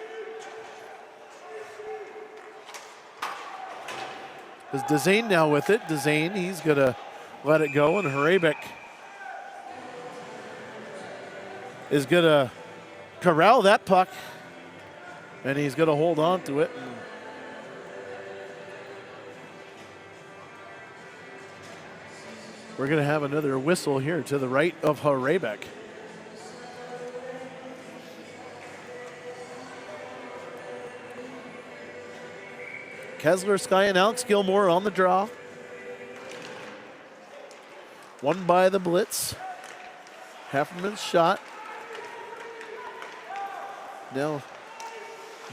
S1: Is Dezane now with it? Dezane, he's going to let it go, and Hrebeck is going to corral that puck, and he's going to hold on to it. We're going to have another whistle here to the right of Hrebeck. Kessler, Sky, and Alex Gilmore on the draw. Won by the Blitz. Hefferman's shot. Now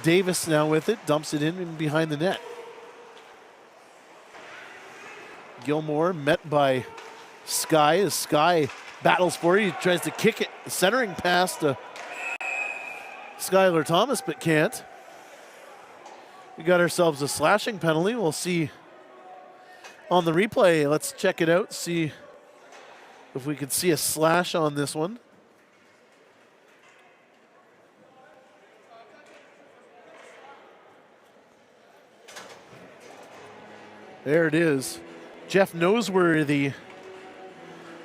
S1: Davis now with it, dumps it in behind the net. Gilmore met by Sky as Sky battles for it. He tries to kick it, centering pass to Skylar Thomas, but can't. We got ourselves a slashing penalty. We'll see on the replay. Let's check it out, see if we can see a slash on this one. There it is. Jeff Noseworthy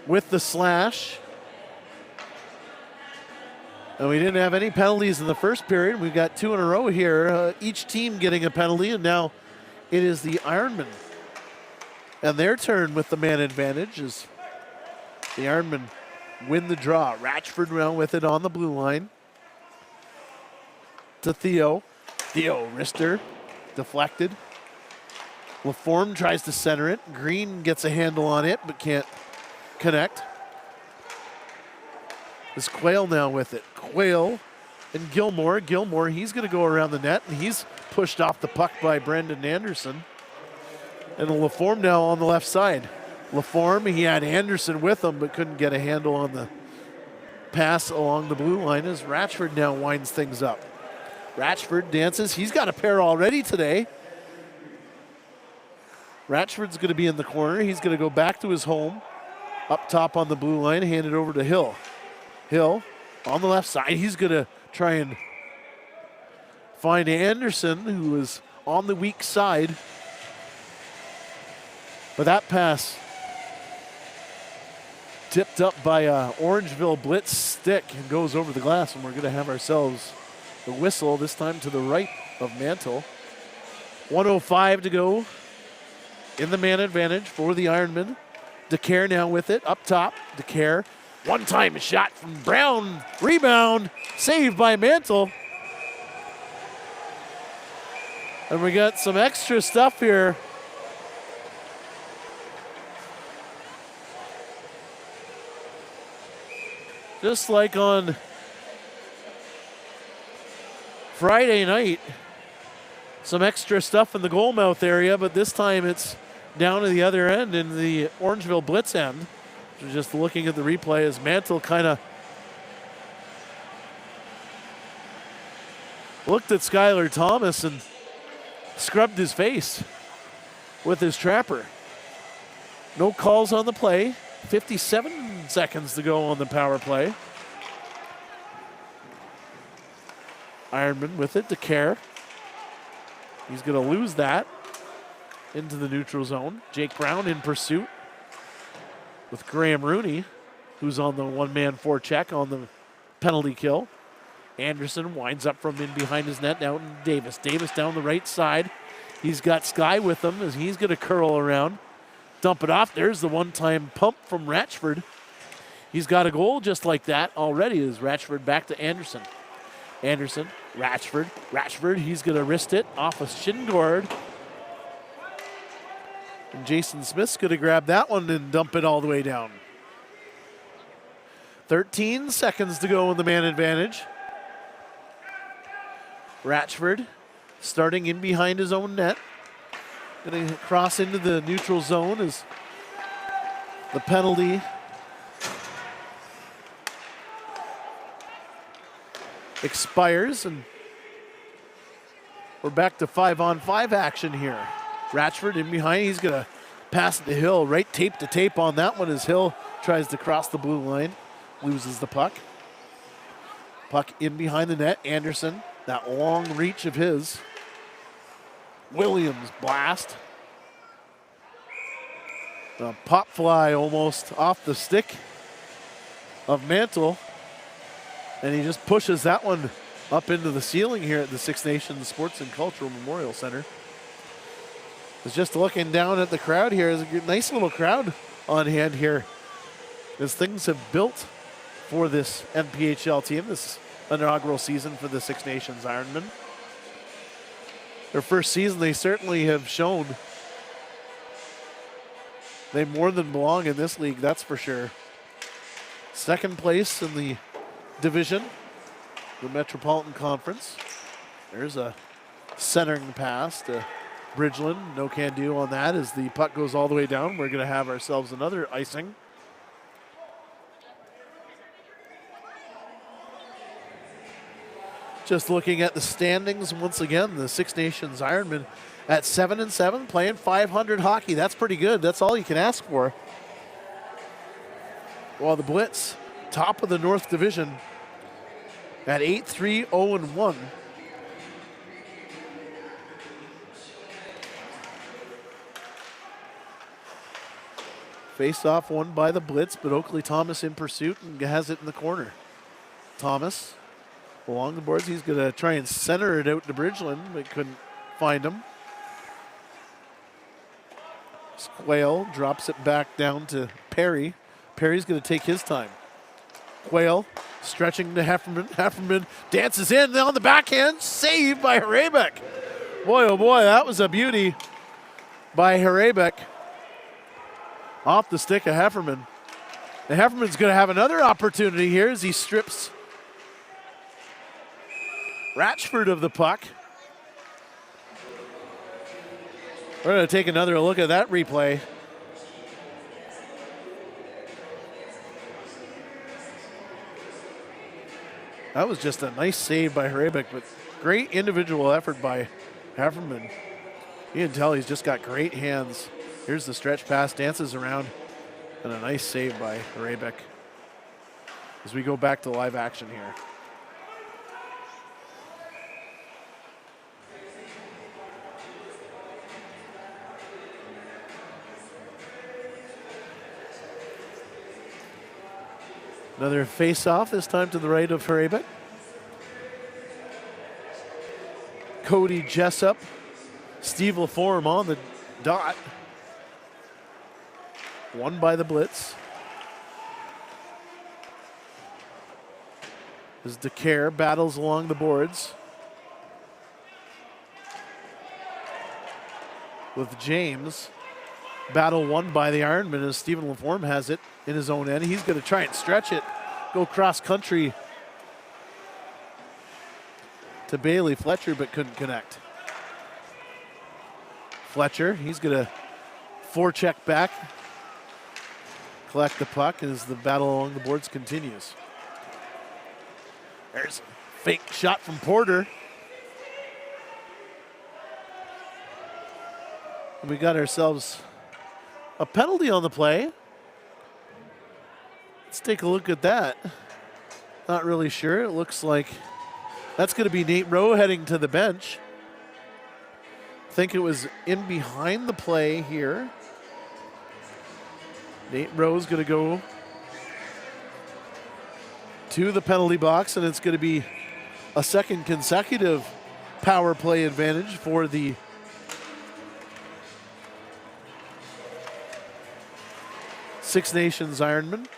S1: with the slash. And we didn't have any penalties in the first period. We've got 2 in a row here, each team getting a penalty, and now it is the Ironmen. And their turn with the man advantage as the Ironmen win the draw. Ratchford now with it on the blue line. To Theo. Theo, wrister, deflected. LaForme tries to center it. Green gets a handle on it, but can't connect. It's Quayle now with it. Quayle and Gilmore. Gilmore, he's going to go around the net, and he's pushed off the puck by Brendan Anderson. And LaForme now on the left side. LaForme, he had Anderson with him, but couldn't get a handle on the pass along the blue line as Ratchford now winds things up. Ratchford dances. He's got a pair already today. Ratchford's going to be in the corner. He's going to go back to his home. Up top on the blue line, hand it over to Hill. Hill on the left side. He's going to try and find Anderson, who is on the weak side. But that pass tipped up by Orangeville Blitz stick and goes over the glass, and we're going to have ourselves the whistle, this time to the right of Mantle. 1:05 to go in the man advantage for the Ironmen. DeCare now with it, up top. DeCare, one-time shot from Brown, rebound, saved by Mantle. And we got some extra stuff here. Just like on Friday night, some extra stuff in the goal mouth area, but this time it's down to the other end in the Orangeville Blitz end. Just looking at the replay as Mantle kind of looked at Skylar Thomas and scrubbed his face with his trapper. No calls on the play. 57 seconds to go on the power play. Ironman with it to Care. He's going to lose that into the neutral zone. Jake Brown in pursuit with Graham Rooney, who's on the one-man forecheck on the penalty kill. Anderson winds up from in behind his net down to Davis. Davis down the right side. He's got Sky with him as he's going to curl around. Dump it off. There's the one-time pump from Ratchford. He's got a goal just like that already as Ratchford back to Anderson. Anderson, Ratchford, he's going to wrist it off a shin guard. And Jason Smith's going to grab that one and dump it all the way down. 13 seconds to go in the man advantage. Ratchford starting in behind his own net. Going to cross into the neutral zone as the penalty expires, and we're back to 5-on-5 action here. Ratchford in behind, he's going to pass it to Hill, right tape to tape on that one as Hill tries to cross the blue line, loses the puck. Puck in behind the net, Anderson, that long reach of his. Williams blast. A pop fly almost off the stick of Mantle. And he just pushes that one up into the ceiling here at the Six Nations Sports and Cultural Memorial Center. It's just looking down at the crowd here. There's a nice little crowd on hand here as things have built for this NPHL team, this inaugural season for the Six Nations Ironmen. their first season, they certainly have shown they more than belong in this league, that's for sure. Second place in the division, the Metropolitan Conference. There's a centering pass to Bridgeland. No can do on that as the puck goes all the way down. We're going to have ourselves another icing. Just looking at the standings once again, the Six Nations Ironmen at 7-7, playing .500 hockey. That's pretty good. That's all you can ask for. While the Blitz, top of the North Division, at 8-3-0-1. Face-off won by the Blitz, but Oakley Thomas in pursuit and has it in the corner. Thomas along the boards. He's going to try and center it out to Bridgeland, but couldn't find him. Quayle drops it back down to Perry. Perry's going to take his time. Quayle stretching to Hefferman. Hefferman dances in on the backhand. Saved by Hrebeck. Boy, oh boy, that was a beauty by Hrebeck. Off the stick of Hefferman. And Hefferman's going to have another opportunity here as he strips Ratchford of the puck. We're going to take another look at that replay. That was just a nice save by Hrebeck, but great individual effort by Hefferman. You can tell he's just got great hands. Here's the stretch pass, dances around, and a nice save by Hrebeck. As we go back to live action here. Another face-off, this time to the right of Hrebeck. Cody Jessup, Steve LaForme on the dot. Won by the Blitz. As DeCare battles along the boards with James. Battle won by the Ironmen as Stephen LaForme has it in his own end. He's going to try and stretch it, go cross country to Bailey Fletcher, but couldn't connect. Fletcher, he's going to forecheck back, collect the puck as the battle along the boards continues. There's a fake shot from Porter. And we got ourselves a penalty on the play. Let's take a look at that. Not really sure. It looks like that's going to be Nate Rowe heading to the bench. I think it was in behind the play here. Nate Rowe's going to go to the penalty box, and it's going to be a second consecutive power play advantage for the Six Nations Ironman.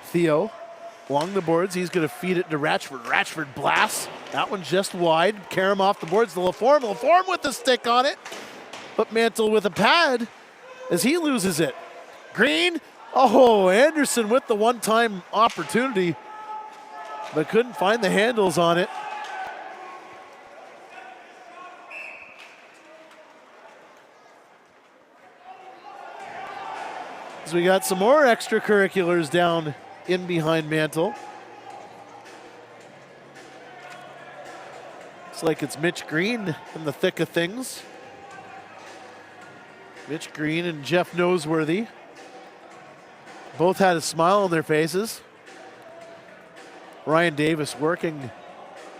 S1: Theo along the boards. He's going to feed it to Ratchford. Ratchford blasts. That one's just wide. Karam off the boards to LaForme. LaForme with the stick on it. But Mantle with a pad as he loses it. Green. Oh, Anderson with the one-time opportunity, but couldn't find the handles on it. So we got some more extracurriculars down in behind Mantle. Looks like it's Mitch Green in the thick of things. Mitch Green and Jeff Noseworthy both had a smile on their faces. Ryan Davis working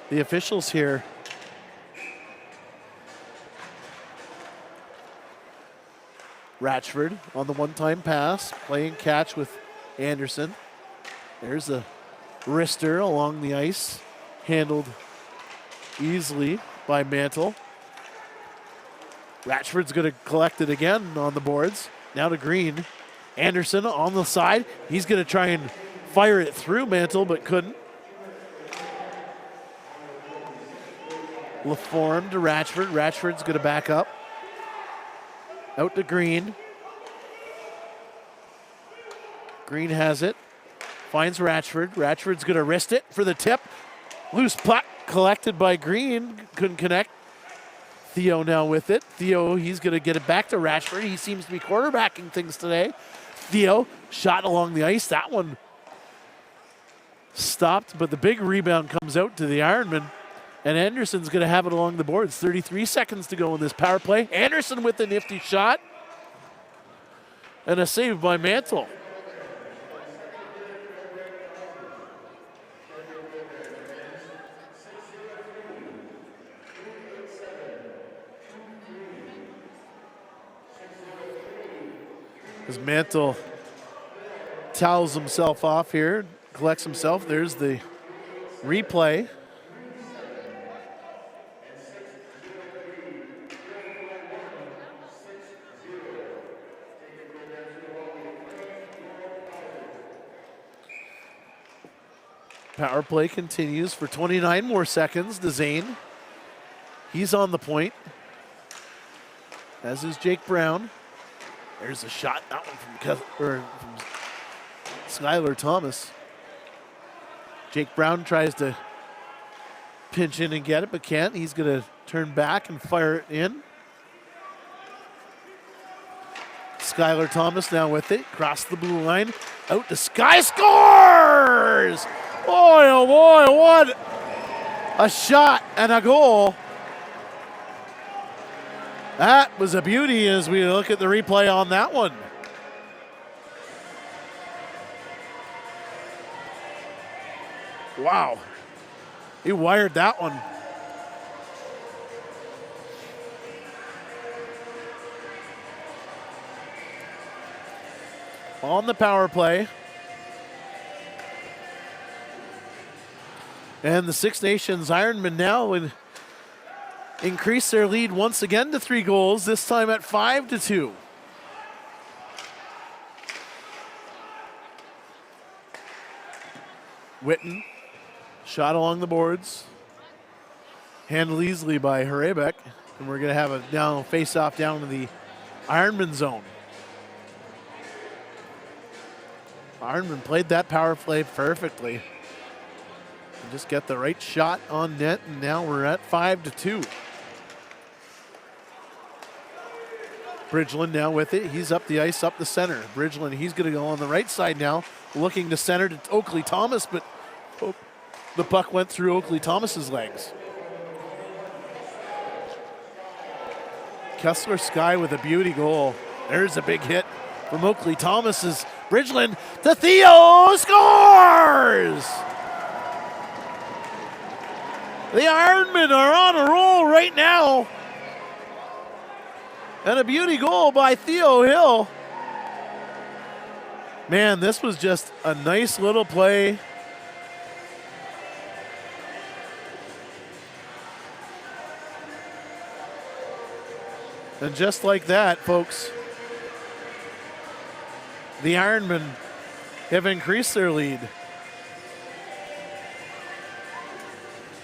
S1: the officials here. Ratchford on the one-time pass, playing catch with Anderson. There's a wrister along the ice, handled easily by Mantle. Ratchford's going to collect it again on the boards. Now to Green. Anderson on the side. He's going to try and fire it through Mantle, but couldn't. LaForme to Ratchford. Ratchford's going to back up. Out to Green. Green has it. Finds Ratchford. Ratchford's going to wrist it for the tip. Loose puck collected by Green. Couldn't connect. Theo now with it. Theo, he's going to get it back to Ratchford. He seems to be quarterbacking things today. Theo, shot along the ice. That one stopped, but the big rebound comes out to the Ironmen. And Anderson's going to have it along the boards. 33 seconds to go in this power play. Anderson with a nifty shot. And a save by Mantle. As Mantle towels himself off here, collects himself. There's the replay. Power play continues for 29 more seconds. DeZane, he's on the point, as is Jake Brown. There's a shot, that one from Skylar Thomas. Jake Brown tries to pinch in and get it, but can't. He's going to turn back and fire it in. Skylar Thomas now with it, across the blue line, out to Sky, scores! Boy, oh boy, what a shot and a goal. That was a beauty as we look at the replay on that one. Wow. He wired that one. On the power play. And the Six Nations Ironmen now would increase their lead once again to 3 goals, this time at 5-2. Witten, shot along the boards. Handled easily by Horebeck. And we're going to have a down face-off down to the Ironman zone. Ironman played that power play perfectly. And just get the right shot on net, and now we're at 5-2. Bridgeland now with it. He's up the ice, up the center. Bridgeland, he's going to go on the right side now, looking to center to Oakley Thomas, but the puck went through Oakley Thomas's legs. Kessler Sky with a beauty goal. There's a big hit from Oakley Thomas's. Bridgeland to Theo, scores! The Ironmen are on a roll right now. And a beauty goal by Theo Hill. Man, this was just a nice little play. And just like that, folks, the Ironmen have increased their lead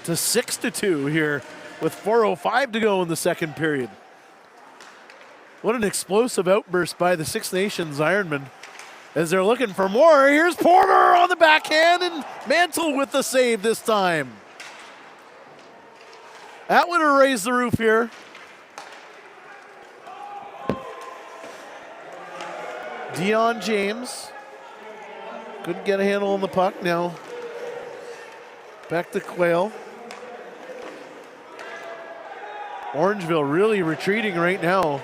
S1: to 6-2 here with 4:05 to go in the second period. What an explosive outburst by the Six Nations Ironmen as they're looking for more. Here's Porter on the backhand and Mantle with the save this time. That would have raised the roof here. Dion James couldn't get a handle on the puck. Now back to Quayle. Orangeville really retreating right now.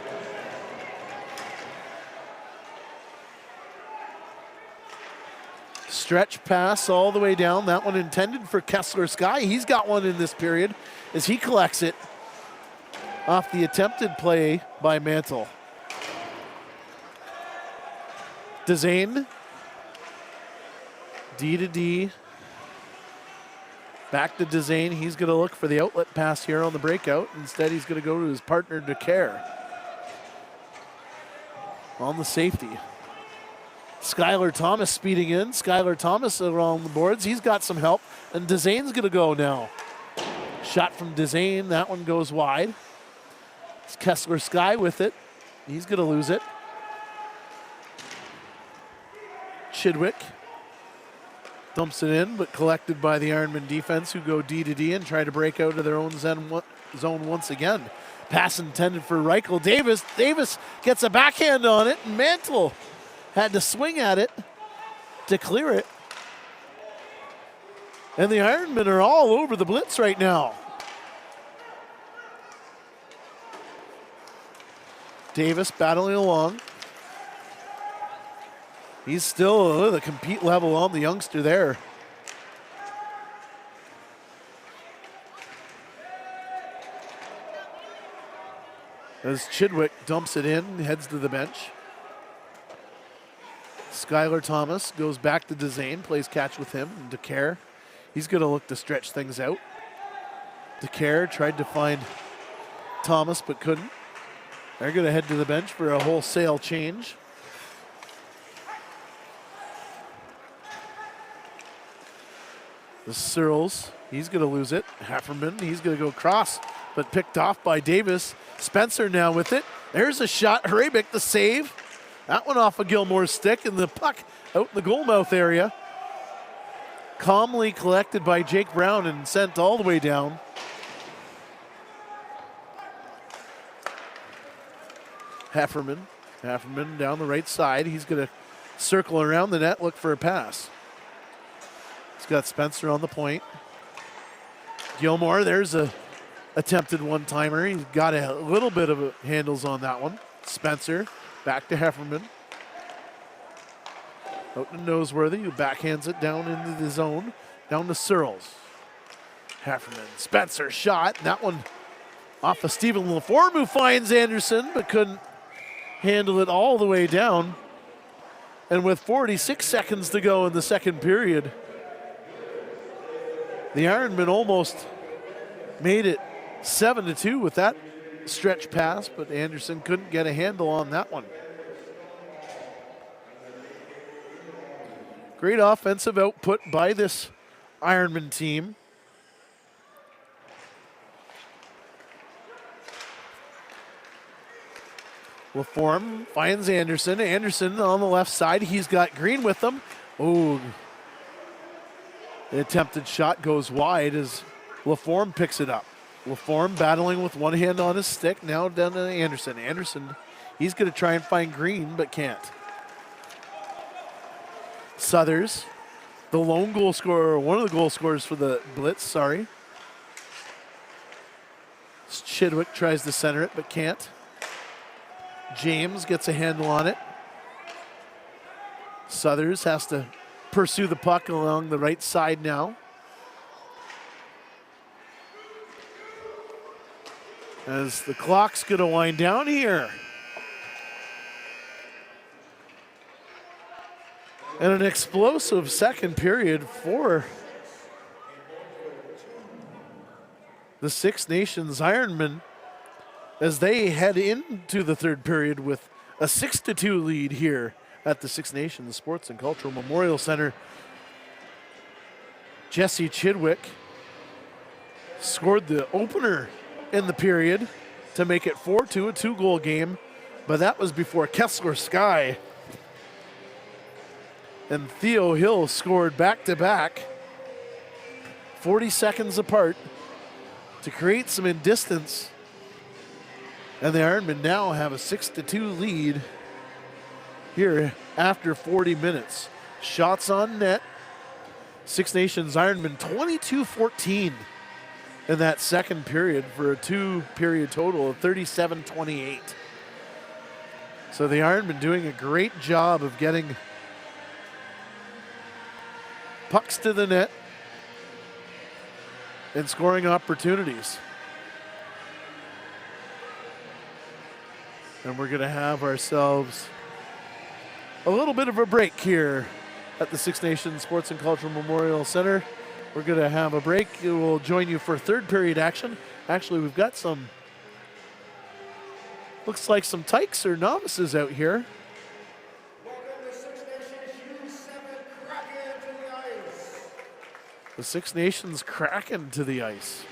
S1: Stretch pass all the way down. That one intended for Kessler Sky. He's got one in this period as he collects it off the attempted play by Mantle. DeZane. D to D. Back to DeZane. He's going to look for the outlet pass here on the breakout. Instead, he's going to go to his partner, DeCare. On the safety. Skylar Thomas speeding in. Skylar Thomas around the boards. He's got some help. And DeZane's going to go now. Shot from Dezane, that one goes wide. It's Kessler Sky with it. He's going to lose it. Chidwick dumps it in, but collected by the Ironman defense, who go D to D and try to break out of their own zone once again. Pass intended for Reichel Davis. Davis gets a backhand on it, and Mantle had to swing at it to clear it. And the Ironmen are all over the Blitz right now. Davis battling along. He's still the compete level on the youngster there. As Chidwick dumps it in, heads to the bench. Skylar Thomas goes back to Dezane, plays catch with him. And DeCare, he's going to look to stretch things out. DeCare tried to find Thomas but couldn't. They're going to head to the bench for a wholesale change. The Searles, he's going to lose it. Hefferman, he's going to go cross, but picked off by Davis. Spencer now with it. There's a shot. Hrebeck the save. That one off of Gilmore's stick, and the puck out in the goalmouth area. Calmly collected by Jake Brown and sent all the way down. Hefferman down the right side. He's going to circle around the net, look for a pass. He's got Spencer on the point. Gilmore, there's a attempted one-timer. He's got a little bit of handles on that one. Spencer, back to Hefferman. Out to Noseworthy, who backhands it down into the zone. Down to Searles. Hefferman, Spencer, shot. That one off of Stephen Laforme, who finds Anderson, but couldn't handle it all the way down. And with 46 seconds to go in the second period, the Ironmen almost made it 7-2 with that stretch pass, but Anderson couldn't get a handle on that one. Great offensive output by this Ironman team. Laforme finds Anderson. Anderson on the left side. He's got Green with him. Oh, the attempted shot goes wide as Laforme picks it up. Laforme battling with one hand on his stick. Now down to Anderson. Anderson, he's going to try and find Green, but can't. Southers, the lone goal scorer, one of the goal scorers for the Blitz, sorry. Chidwick tries to center it, but can't. James gets a handle on it. Southers has to pursue the puck along the right side now. As the clock's going to wind down here. And an explosive second period for the Six Nations Ironmen as they head into the third period with a 6-2 lead here at the Six Nations Sports and Cultural Memorial Center. Jesse Chidwick scored the opener in the period to make it 4-2, a two-goal game, but that was before Kessler Sky and Theo Hill scored back-to-back, 40 seconds apart, to create some distance. And the Ironmen now have a 6-2 lead here after 40 minutes. Shots on net. Six Nations Ironmen 22-14 in that second period for a two-period total of 37-28. So the Ironmen doing a great job of getting pucks to the net and scoring opportunities. And we're going to have ourselves a little bit of a break here at the Six Nations Sports and Cultural Memorial Center. We're going to have a break. We'll join you for third period action. Actually, we've got some, looks like some tykes or novices out here. The Six Nations Kraken to the ice.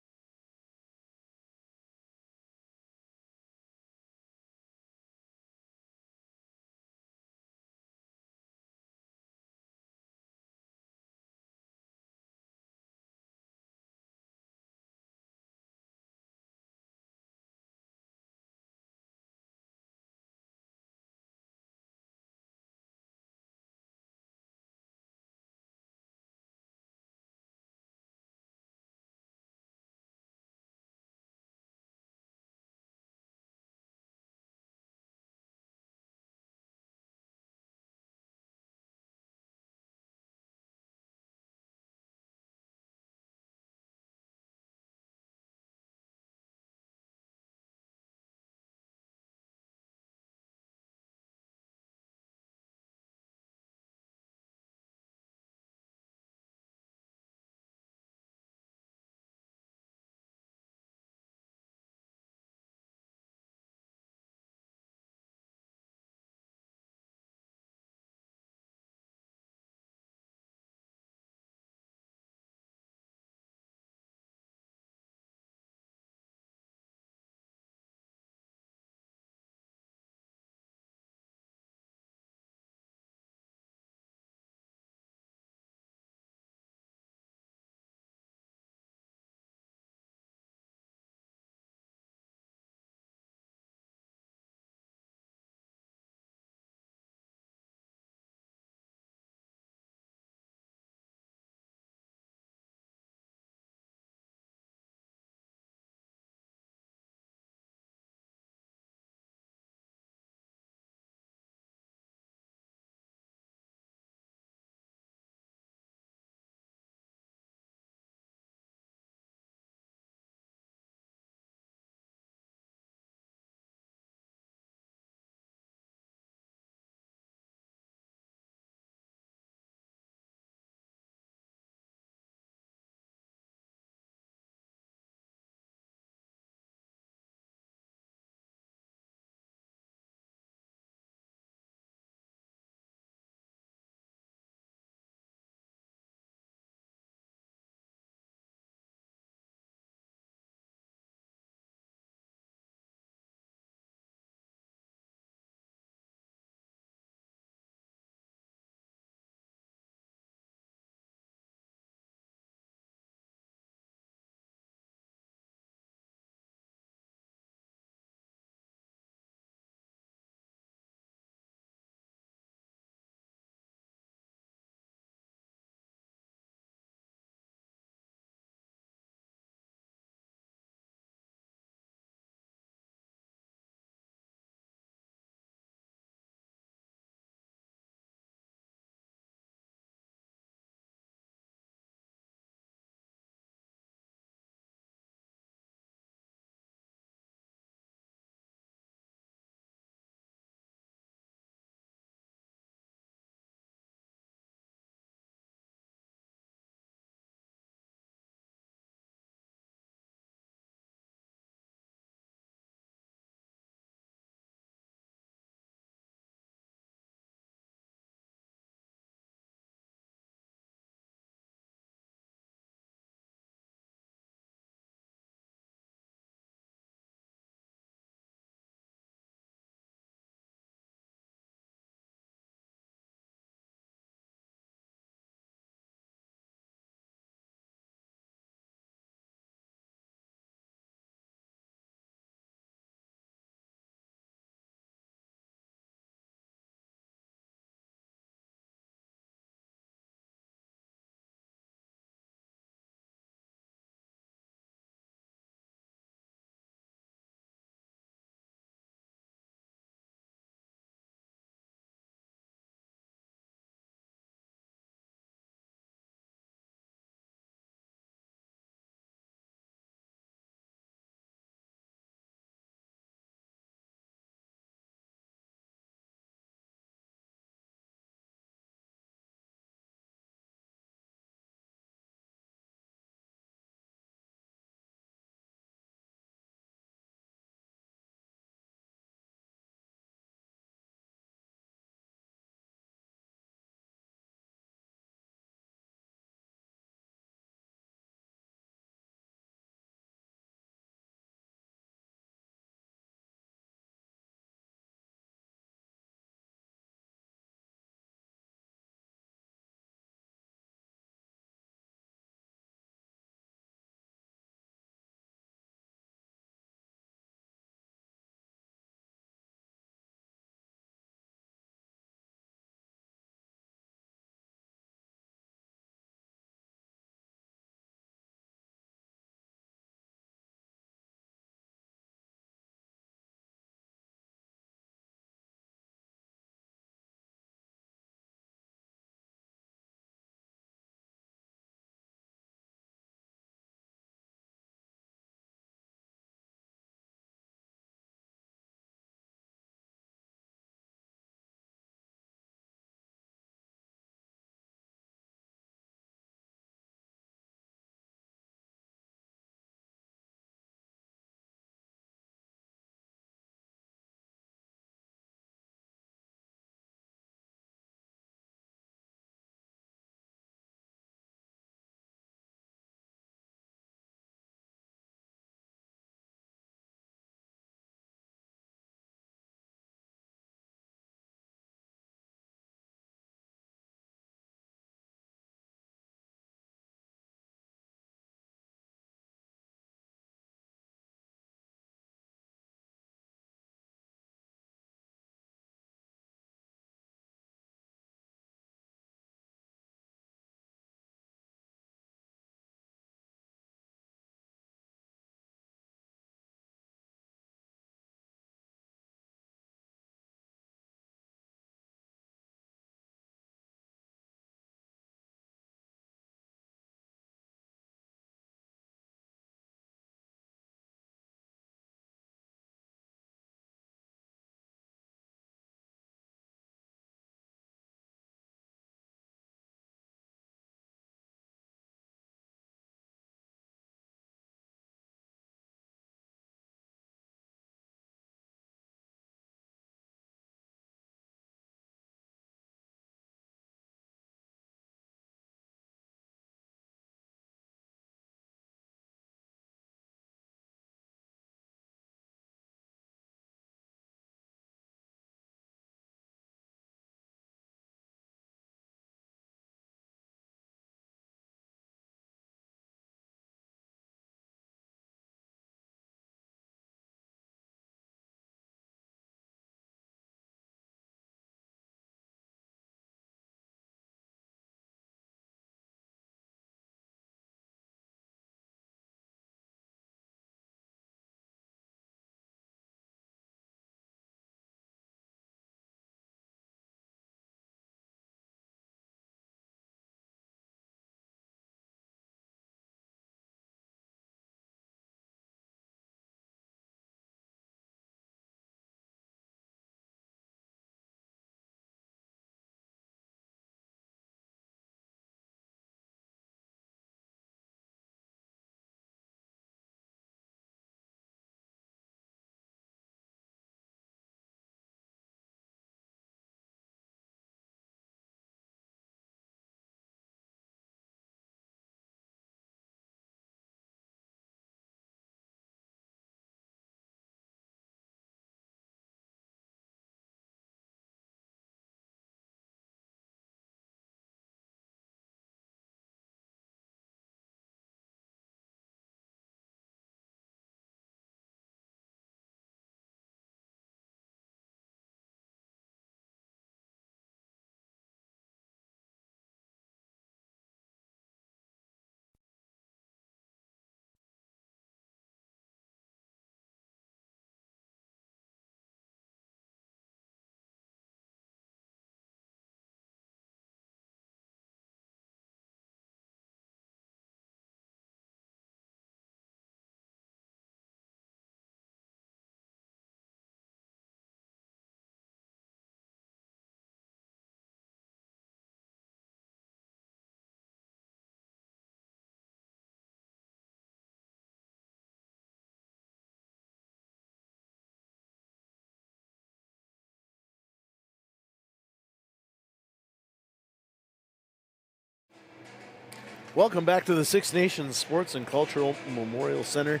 S1: Welcome back to the Six Nations Sports and Cultural Memorial Center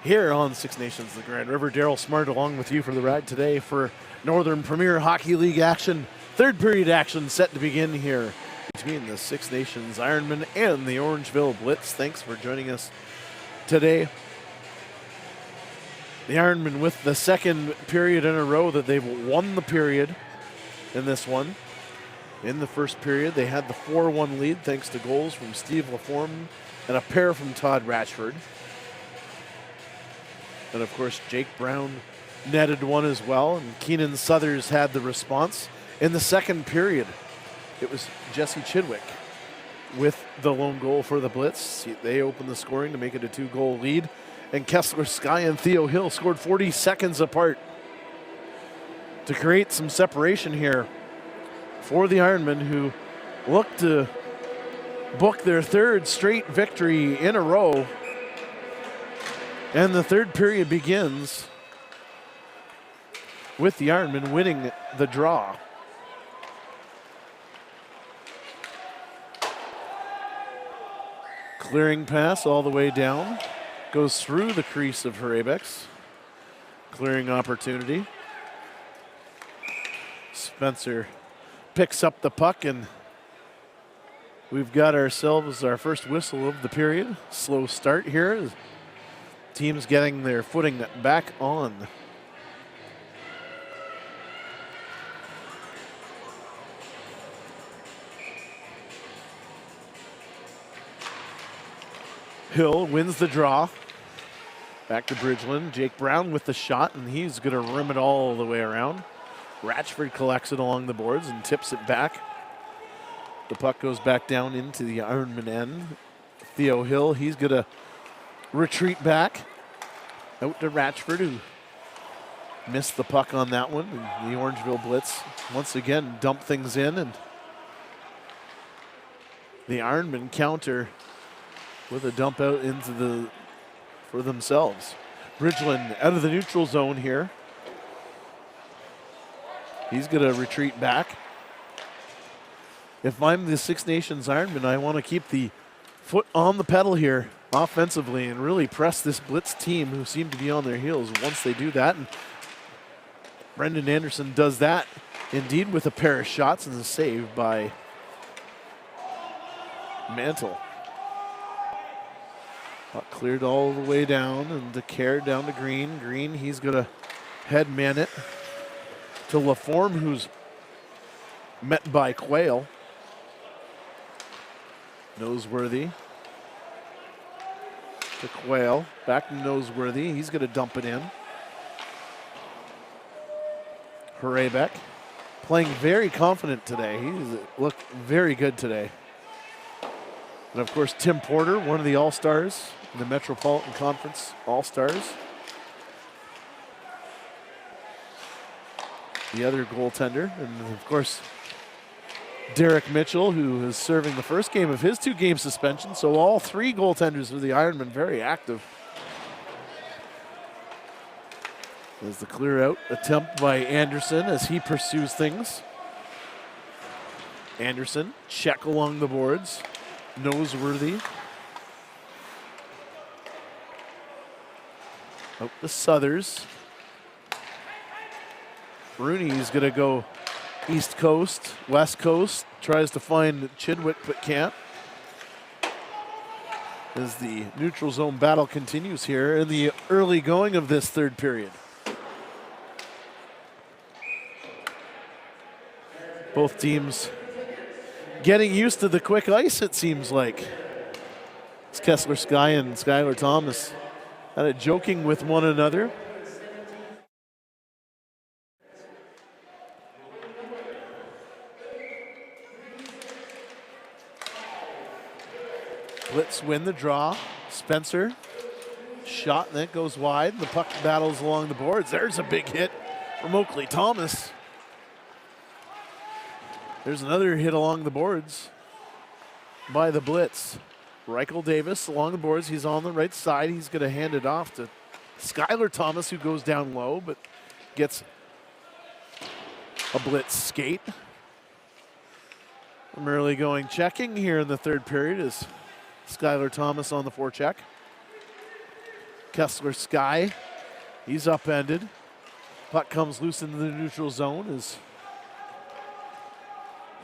S1: here on Six Nations, the Grand River. Daryl Smart along with you for the ride today for Northern Premier Hockey League action. Third period action set to begin here between the Six Nations Ironmen and the Orangeville Blitz. Thanks for joining us today. The Ironmen with the second period in a row that they've won the period in this one. In the first period, they had the 4-1 lead thanks to goals from Steve Laforme and a pair from Todd Ratchford. And of course, Jake Brown netted one as well, and Keenan Suthers had the response. In the second period, it was Jesse Chidwick with the lone goal for the Blitz. They opened the scoring to make it a 2-goal lead, and Kessler Sky and Theo Hill scored 40 seconds apart to create some separation here for the Ironmen, who look to book their third straight victory in a row. And the third period begins with the Ironmen winning the draw. Clearing pass all the way down. Goes through the crease of Hrabex. Clearing opportunity. Spencer picks up the puck, and we've got ourselves our first whistle of the period. Slow start here. Teams getting their footing back on. Hill wins the draw. Back to Bridgeland. Jake Brown with the shot, and he's going to rim it all the way around. Ratchford collects it along the boards and tips it back. The puck goes back down into the Ironman end. Theo Hill, he's going to retreat back. Out to Ratchford, who missed the puck on that one. And the Orangeville Blitz once again dump things in, and the Ironmen counter with a dump out into for themselves. Bridgeland out of the neutral zone here. He's going to retreat back. If I'm the Six Nations Ironman, I want to keep the foot on the pedal here offensively and really press this Blitz team, who seem to be on their heels once they do that. And Brendan Anderson does that indeed with a pair of shots and a save by Mantle. Puck cleared all the way down, and the care down to Green. Green, he's going to head man it to Laforme, who's met by Quayle. Noseworthy to Quayle, back to Noseworthy. He's going to dump it in. Hrabeck playing very confident today. He's looked very good today. And of course, Tim Porter, one of the All-Stars in the Metropolitan Conference All-Stars. The other goaltender, and of course, Derek Mitchell, who is serving the first game of his 2-game suspension. So all three goaltenders of the Ironmen very active. There's the clear out attempt by Anderson as he pursues things. Anderson, check along the boards. Noseworthy. Out to Suthers. Rooney's going to go East Coast, West Coast, tries to find Chidwick but can't. As the neutral zone battle continues here in the early going of this third period. Both teams getting used to the quick ice, it seems like. It's Kessler Sky and Skylar Thomas kind of joking with one another. Blitz win the draw. Spencer, shot, and that goes wide. The puck battles along the boards. There's a big hit from Oakley Thomas. There's another hit along the boards by the Blitz. Reichel Davis along the boards. He's on the right side. He's going to hand it off to Skylar Thomas, who goes down low, but gets a Blitz skate. I'm early going checking here in the third period as Skylar Thomas on the forecheck. Kessler Sky, he's upended. Puck comes loose into the neutral zone as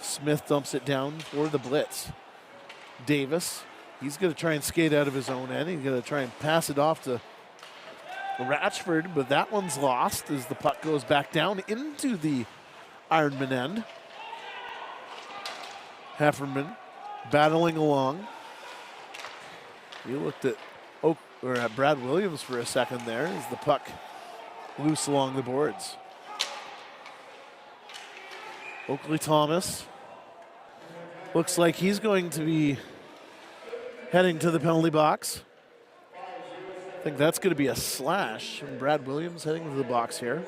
S1: Smith dumps it down for the Blitz. Davis, he's going to try and skate out of his own end. He's going to try and pass it off to Ratchford, but that one's lost as the puck goes back down into the Ironman end. Hefferman battling along. He looked at Brad Williams for a second there as the puck loose along the boards. Oakley Thomas looks like he's going to be heading to the penalty box. I think that's going to be a slash. And Brad Williams heading to the box here.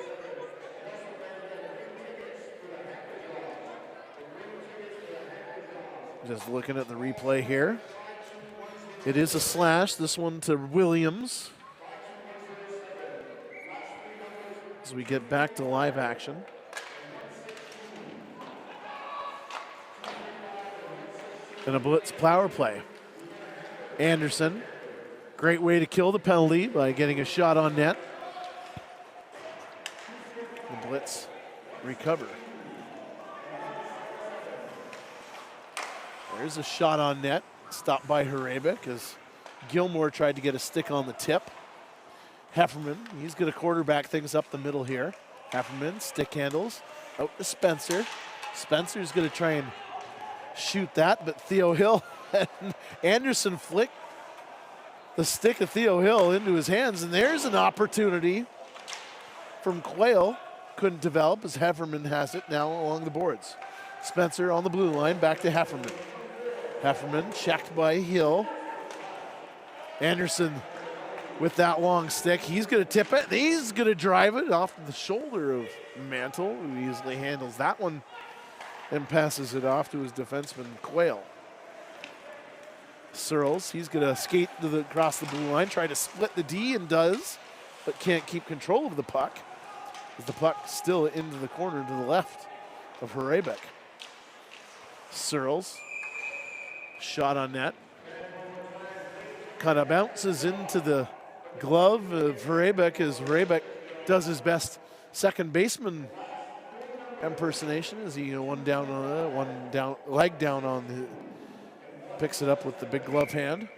S1: Just looking at the replay here. It is a slash, this one to Williams. As we get back to live action. And a Blitz power play. Anderson, great way to kill the penalty by getting a shot on net. The Blitz recover. There's a shot on net, stopped by Hrebeck as Gilmore tried to get a stick on the tip. Hefferman, he's going to quarterback things up the middle here. Hefferman, stick handles, out to Spencer. Spencer's going to try and shoot that, but Theo Hill and Anderson flick the stick of Theo Hill into his hands, and there's an opportunity from Quayle. Couldn't develop as Hefferman has it now along the boards. Spencer on the blue line, back to Hefferman. Hefferman checked by Hill. Anderson with that long stick. He's going to tip it. He's going to drive it off the shoulder of Mantle, who easily handles that one and passes it off to his defenseman, Quayle. Searles, he's going to skate across the blue line, try to split the D, and does, but can't keep control of the puck. With the puck still into the corner to the left of Hrebeck. Searles, shot on net. Kind of bounces into the glove of Hrebeck as Hrebeck does his best second baseman impersonation as he leg down on the, picks it up with the big glove hand.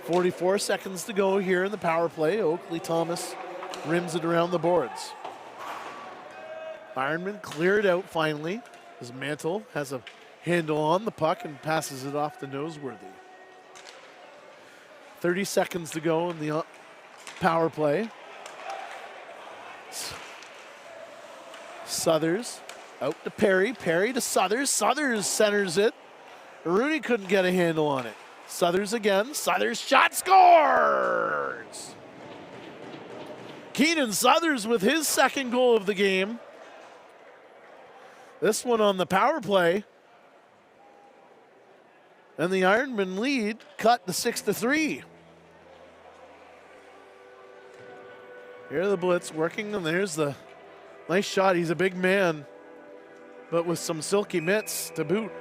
S1: 44 seconds to go here in the power play. Oakley Thomas rims it around the boards. Ironman cleared out finally as Mantle has a handle on the puck and passes it off to Noseworthy. 30 seconds to go in the power play. Southers out to Perry. Perry to Southers. Southers centers it. Rooney couldn't get a handle on it. Southers again. Southers shot, scores! Keenan Southers with his second goal of the game. This one on the power play. And the Ironman lead cut to 6-3. Here the Blitz working, and there's the nice shot. He's a big man, but with some silky mitts to boot.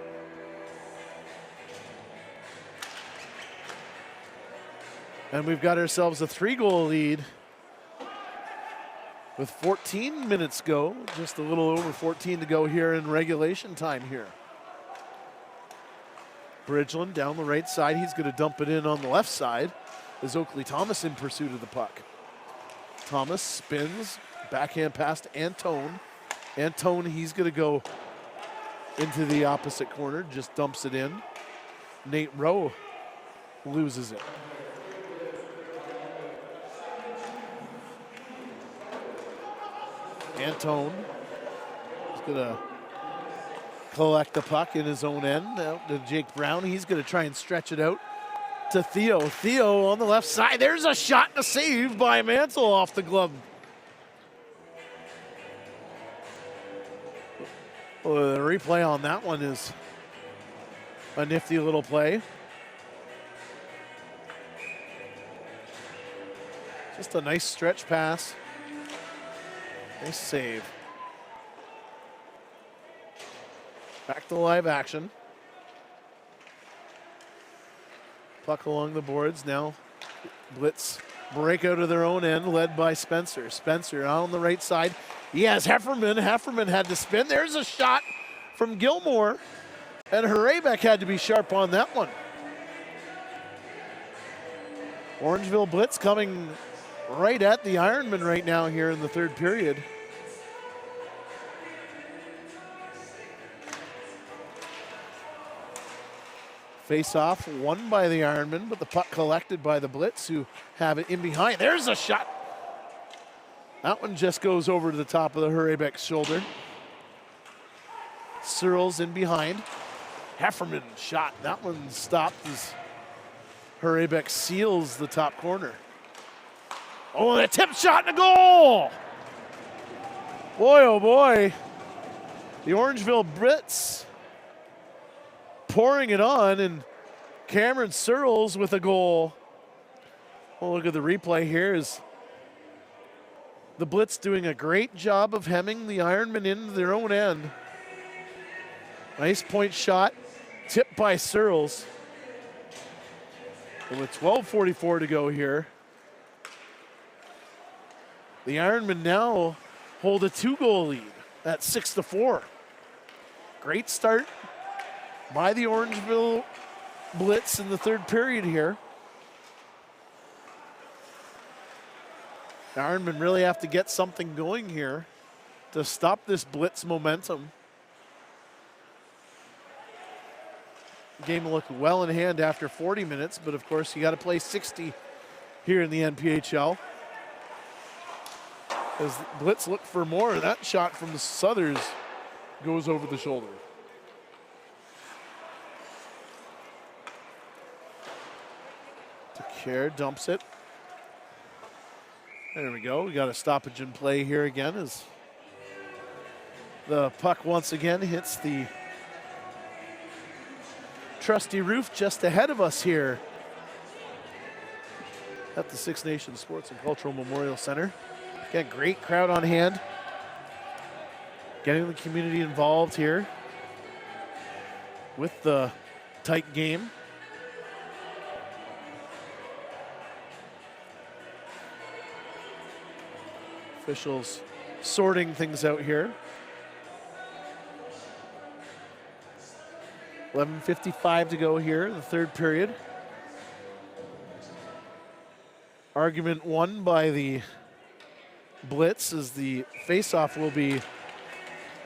S1: And we've got ourselves a 3-goal lead with 14 minutes go, just a little over 14 to go here in regulation time here. Bridgeland down the right side. He's going to dump it in on the left side as Oakley Thomas in pursuit of the puck. Thomas spins, backhand pass to Antone. Antone, he's going to go into the opposite corner, just dumps it in. Nate Rowe loses it. Antone is going to collect the puck in his own end. Out to Jake Brown. He's going to try and stretch it out to Theo. Theo on the left side. There's a shot and a save by Mansell off the glove. Well, the replay on that one is a nifty little play. Just a nice stretch pass. Nice save. Back to live action. Puck along the boards now. Blitz break out of their own end, led by Spencer. Spencer out on the right side. He has Hefferman. Hefferman had to spin. There's a shot from Gilmore. And Hrebeck had to be sharp on that one. Orangeville Blitz coming right at the Ironmen right now here in the third period. Face-off won by the Ironmen, but the puck collected by the Blitz, who have it in behind. There's a shot. That one just goes over to the top of the Hrebeck's shoulder. Searles in behind. Hefferman shot. That one stopped as Hrebeck seals the top corner. Oh, the tip shot and a goal! Boy, oh boy. The Orangeville Blitz pouring it on, and Cameron Searles with a goal. Oh, look at the replay here. Is the Blitz doing a great job of hemming the Ironmen into their own end. Nice point shot, tipped by Searles. And with 12:44 to go here, the Ironmen now hold a 2-goal lead at 6-4. Great start by the Orangeville Blitz in the third period here. The Ironmen really have to get something going here to stop this Blitz momentum. Game looked well in hand after 40 minutes, but of course you got to play 60 here in the NPHL. As Blitz look for more, that shot from the Southers goes over the shoulder. Care dumps it. There we go. We got a stoppage in play here again as the puck once again hits the trusty roof just ahead of us here at the Six Nations Sports and Cultural Memorial Center. Got a great crowd on hand. Getting the community involved here with the tight game. Officials sorting things out here. 11:55 to go here in the third period. Argument won by the Blitz as the faceoff will be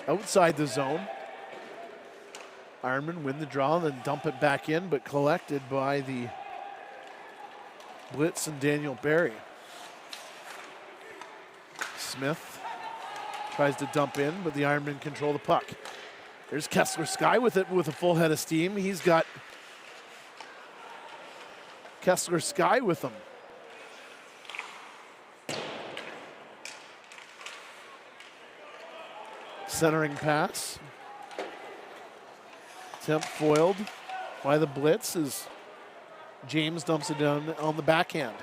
S1: outside the zone. Ironmen win the draw, then dump it back in, but collected by the Blitz and Daniel Barry. Smith tries to dump in, but the Ironmen control the puck. There's Kessler Sky with it with a full head of steam. He's got Kessler Sky with him. Centering pass. Attempt foiled by the Blitz as James dumps it down on the backhand.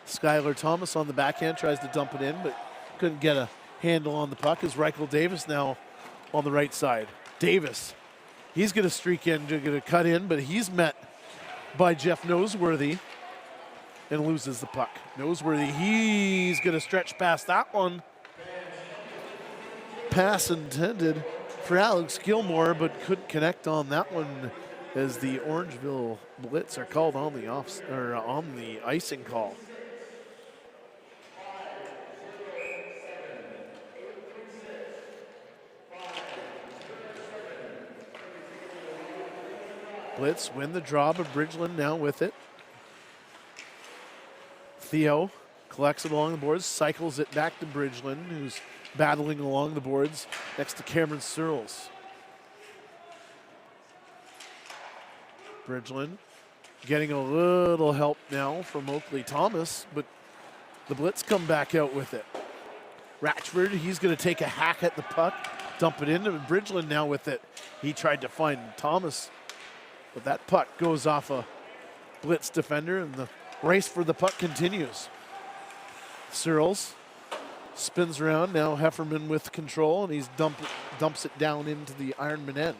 S1: Skylar Thomas on the backhand tries to dump it in, but couldn't get a handle on the puck as Reichel Davis now on the right side. Davis, he's going to streak in, going to cut in, but he's met by Jeff Noseworthy and loses the puck. Noseworthy, he's going to stretch past that one. Pass intended for Alex Gilmore, but couldn't connect on that one as the Orangeville Blitz are called on the icing call. Blitz win the draw, but Bridgeland now with it. Theo collects it along the boards, cycles it back to Bridgeland, who's battling along the boards next to Cameron Searles. Bridgeland getting a little help now from Oakley Thomas, but the Blitz come back out with it. Ratchford, he's going to take a hack at the puck, dump it in, and Bridgeland now with it. He tried to find Thomas, but that puck goes off a Blitz defender, and the race for the puck continues. Searles spins around, now Hefferman with control, and he's dumps it down into the Ironman end.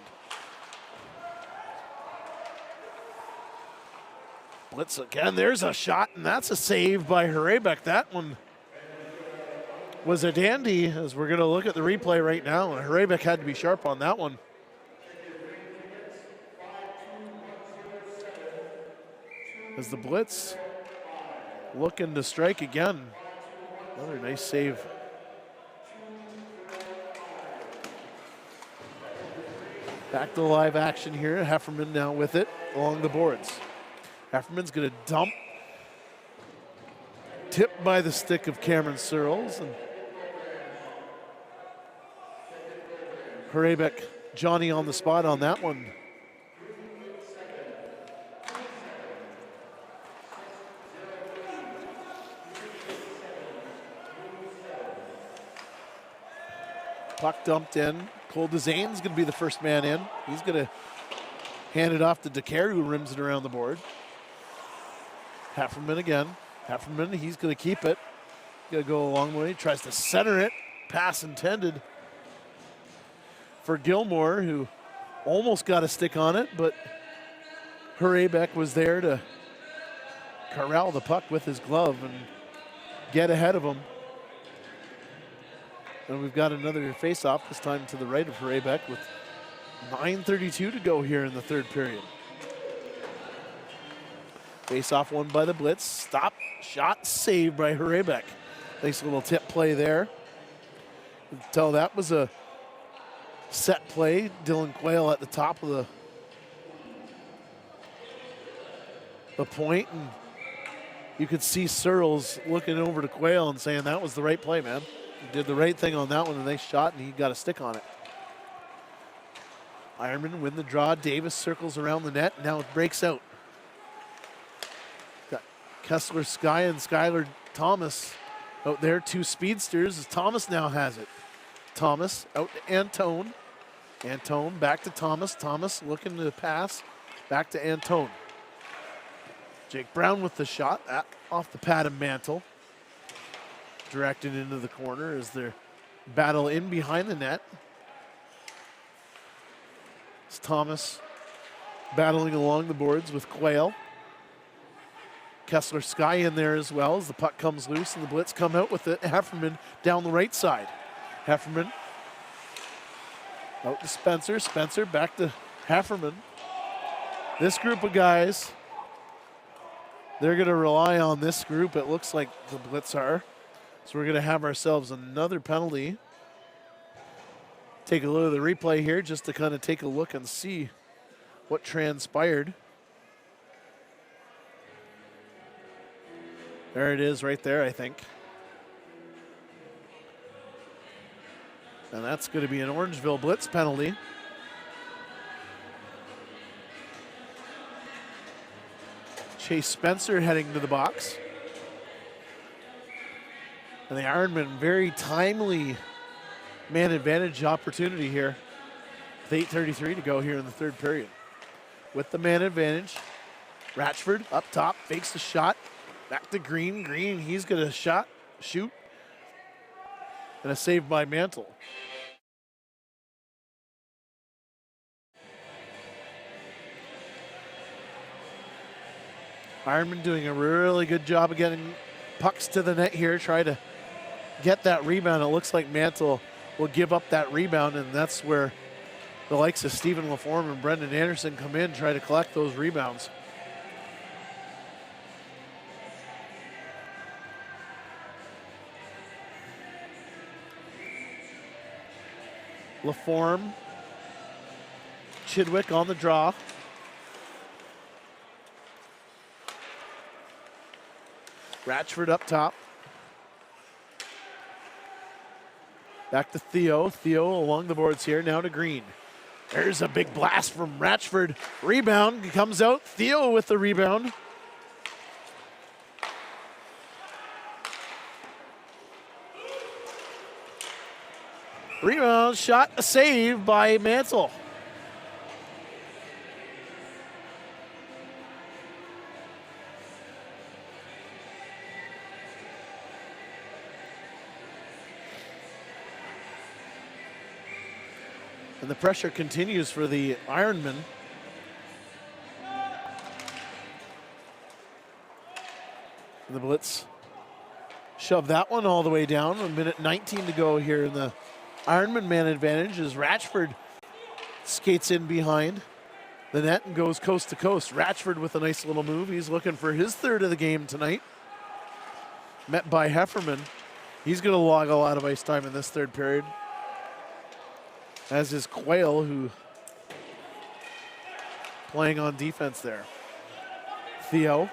S1: Blitz again. There's a shot, and that's a save by Hrebeck. That one was a dandy, as we're going to look at the replay right now. And Hrebeck had to be sharp on that one. As the Blitz looking to strike again. Another nice save. Back to live action here. Hefferman now with it along the boards. Hefferman's going to dump. Tipped by the stick of Cameron Searles. And Hrebeck, Johnny on the spot on that one. Puck dumped in. Cole Dezane's going to be the first man in. He's going to hand it off to DeCare, who rims it around the board. Hefferman again. Hefferman, he's going to keep it. Going to go a long way. Tries to center it. Pass intended for Gilmore, who almost got a stick on it, but Hrebeck was there to corral the puck with his glove and get ahead of him. And we've got another face-off, this time to the right of Hrebeck, with 9:32 to go here in the third period. Face-off won by the Blitz. Stop, shot, saved by Hrebeck. Nice little tip play there. You can tell that was a set play. Dylan Quayle at the top of the point, and you could see Searles looking over to Quayle and saying that was the right play, man. He did the right thing on that one, a nice shot, and he got a stick on it. Ironmen win the draw. Davis circles around the net. Now it breaks out. Got Kessler Sky and Skylar Thomas out there, two speedsters, as Thomas now has it. Thomas out to Antone. Antone back to Thomas. Thomas looking to pass. Back to Antone. Jake Brown with the shot off the pad of Mantle. Directed into the corner as they battle in behind the net. It's Thomas battling along the boards with Quayle. Kessler Sky in there as well as the puck comes loose and the Blitz come out with it. Hefferman down the right side. Hefferman out to Spencer. Spencer back to Hefferman. This group of guys, they're going to rely on this group, it looks like the Blitz are. So we're going to have ourselves another penalty. Take a look at the replay here just to kind of take a look and see what transpired. There it is right there, I think. And that's going to be an Orangeville Blitz penalty. Chase Spencer heading to the box. And the Ironmen, very timely man advantage opportunity here. With 8:33 to go here in the third period. With the man advantage, Ratchford up top, fakes the shot. Back to Green. Green, he's going to shoot. And a save by Mantle. Ironman doing a really good job of getting pucks to the net here. Try to get that rebound. It looks like Mantle will give up that rebound, and that's where the likes of Stephen LaForme and Brendan Anderson come in, try to collect those rebounds. LaForme, Chidwick on the draw. Ratchford up top. Back to Theo. Theo along the boards here, now to Green. There's a big blast from Ratchford. Rebound comes out. Theo with the rebound. Rebound, shot, a save by Mantle. And the pressure continues for the Ironmen. The Blitz shove that one all the way down. 1:19 to go here in the Ironman man advantage as Ratchford skates in behind the net and goes coast to coast. Ratchford with a nice little move. He's looking for his third of the game tonight. Met by Hefferman. He's going to log a lot of ice time in this third period. As is Quayle, who playing on defense there. Theo.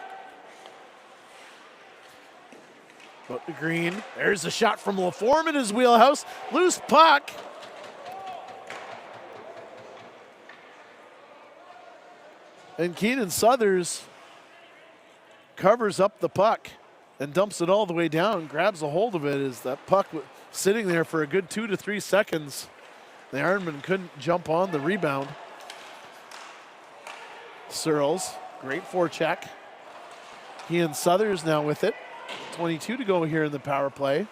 S1: But the green. There's a shot from LaForme in his wheelhouse. Loose puck. And Keenan Suthers covers up the puck and dumps it all the way down, grabs a hold of it as that puck was sitting there for a good 2 to 3 seconds. The Ironman couldn't jump on the rebound. Searles, great forecheck. Keenan Suthers now with it. 22 to go here in the power play.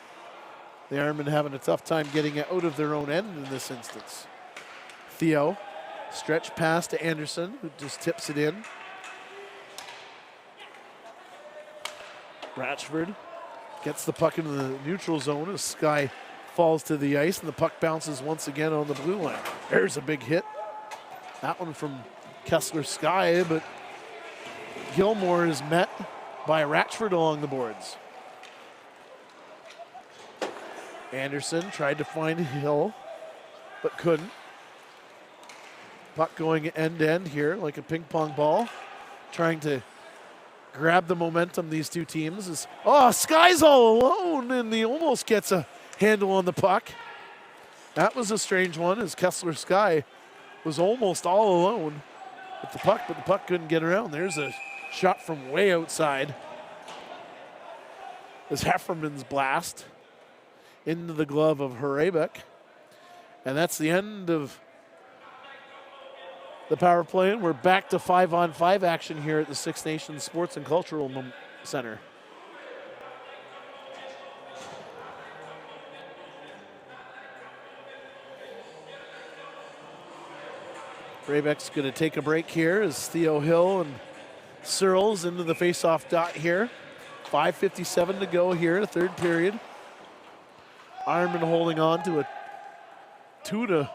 S1: The Ironmen having a tough time getting it out of their own end in this instance. Theo, stretch pass to Anderson, who just tips it in. Ratchford gets the puck into the neutral zone as Sky falls to the ice, and the puck bounces once again on the blue line. There's a big hit. That one from Kessler Sky, but Gilmore is met by Ratchford along the boards. Anderson tried to find Hill, but couldn't. Puck going end to end here like a ping pong ball, trying to grab the momentum these two teams. Sky's all alone, and he almost gets a handle on the puck. That was a strange one, as Kessler Sky was almost all alone with the puck, but the puck couldn't get around. There's a shot from way outside. As Hefferman's blast into the glove of Horebek. And that's the end of the power play, and we're back to 5-on-5 action here at the Six Nations Sports and Cultural Center. Horebek's going to take a break here as Theo Hill and Searles into the face-off dot here. 5:57 to go here in the third period. Ironman holding on to a 2-2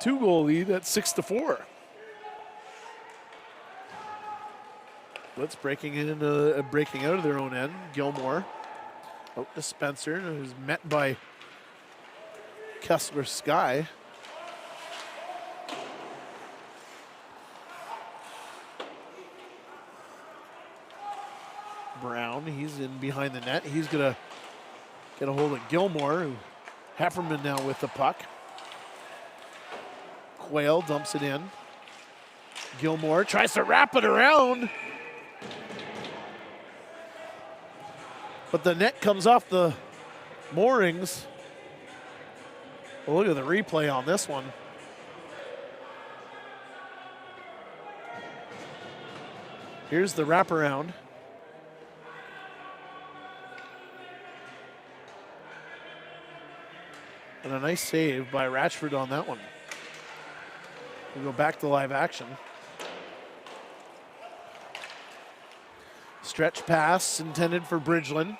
S1: goal lead at 6-4. Blitz breaking out of their own end. Gilmore out to Spencer, who's met by Kessler Sky. Brown, he's in behind the net. He's gonna get a hold of Gilmore. Hefferman now with the puck. Quayle dumps it in. Gilmore tries to wrap it around. But the net comes off the moorings. Well, look at the replay on this one. Here's the wraparound. And a nice save by Ratchford on that one. We go back to live action. Stretch pass intended for Bridgeland.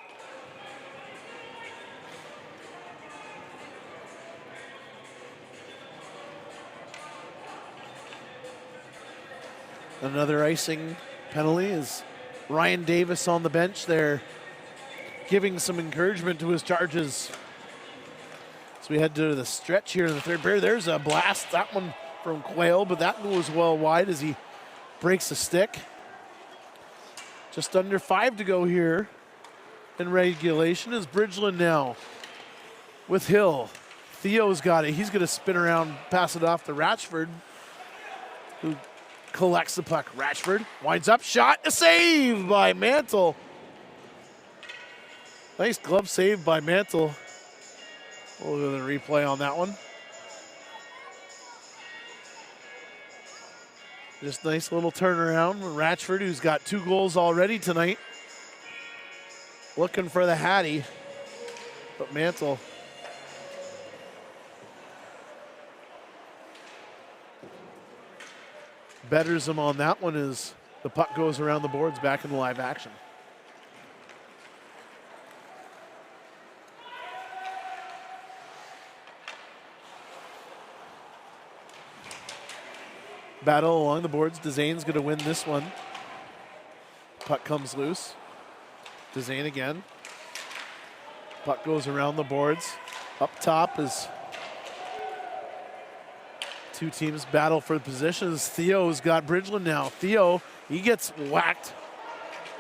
S1: Another icing penalty is Ryan Davis on the bench there, giving some encouragement to his charges. So we head to the stretch here in the third period. There's a blast, that one from Quayle, but that one was well wide as he breaks a stick. Just under 5 to go here in regulation is Bridgeland now with Hill. Theo's got it. He's going to spin around, pass it off to Ratchford, who collects the puck. Ratchford winds up, shot, a save by Mantle. Nice glove save by Mantle. We'll do the replay on that one. Just nice little turnaround. Ratchford, who's got 2 goals already tonight, looking for the Hattie, but Mantle betters him on that one as the puck goes around the boards back in live action. Battle along the boards. Dezane's going to win this one. Puck comes loose. Dezane again. Puck goes around the boards. Up top is two teams battle for the positions. Theo's got Bridgeland now. Theo, he gets whacked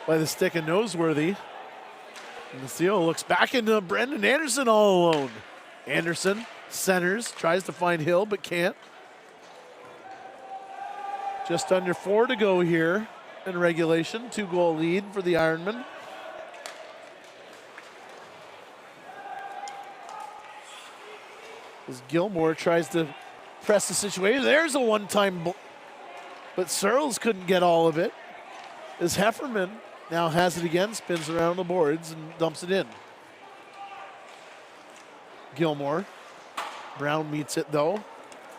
S1: by the stick of Noseworthy. And Theo looks back into Brendan Anderson all alone. Anderson centers, tries to find Hill, but can't. Just under 4 to go here in regulation. 2-goal lead for the Ironmen. As Gilmore tries to press the situation. There's a one-time, but Searles couldn't get all of it. As Hefferman now has it again, spins around the boards and dumps it in. Gilmore. Brown meets it though.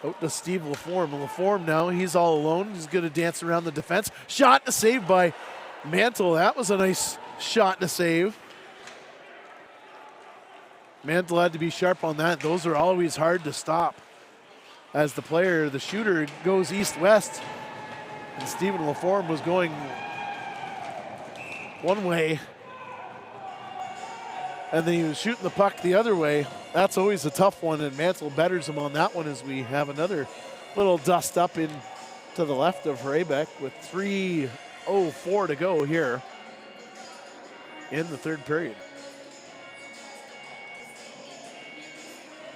S1: Out to Steve Laforme. Laforme now, he's all alone. He's going to dance around the defense. Shot to save by Mantle. That was a nice shot to save. Mantle had to be sharp on that. Those are always hard to stop. As the player, the shooter, goes east-west. And Stephen Laforme was going one way. And then he was shooting the puck the other way. That's always a tough one, and Mantle betters him on that one as we have another little dust up in to the left of Hrebeck with 3:04 to go here in the third period.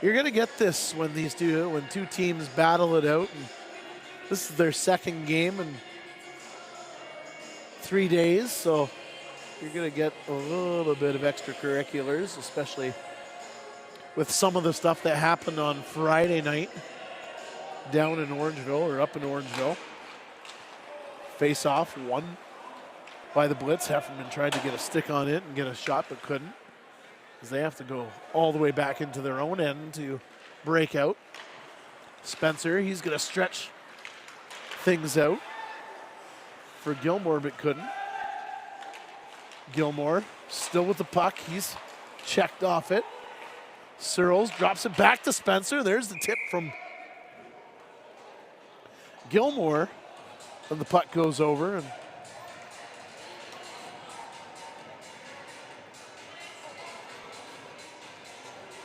S1: You're going to get this when two teams battle it out. And this is their second game in 3 days, so you're going to get a little bit of extracurriculars, especially with some of the stuff that happened on Friday night down in Orangeville or up in Orangeville. Face off won by the Blitz. Hefferman tried to get a stick on it and get a shot but couldn't, because they have to go all the way back into their own end to break out. Spencer, he's going to stretch things out for Gilmore but couldn't. Gilmore still with the puck. He's checked off it. Searles drops it back to Spencer. There's the tip from Gilmore. And the puck goes over. And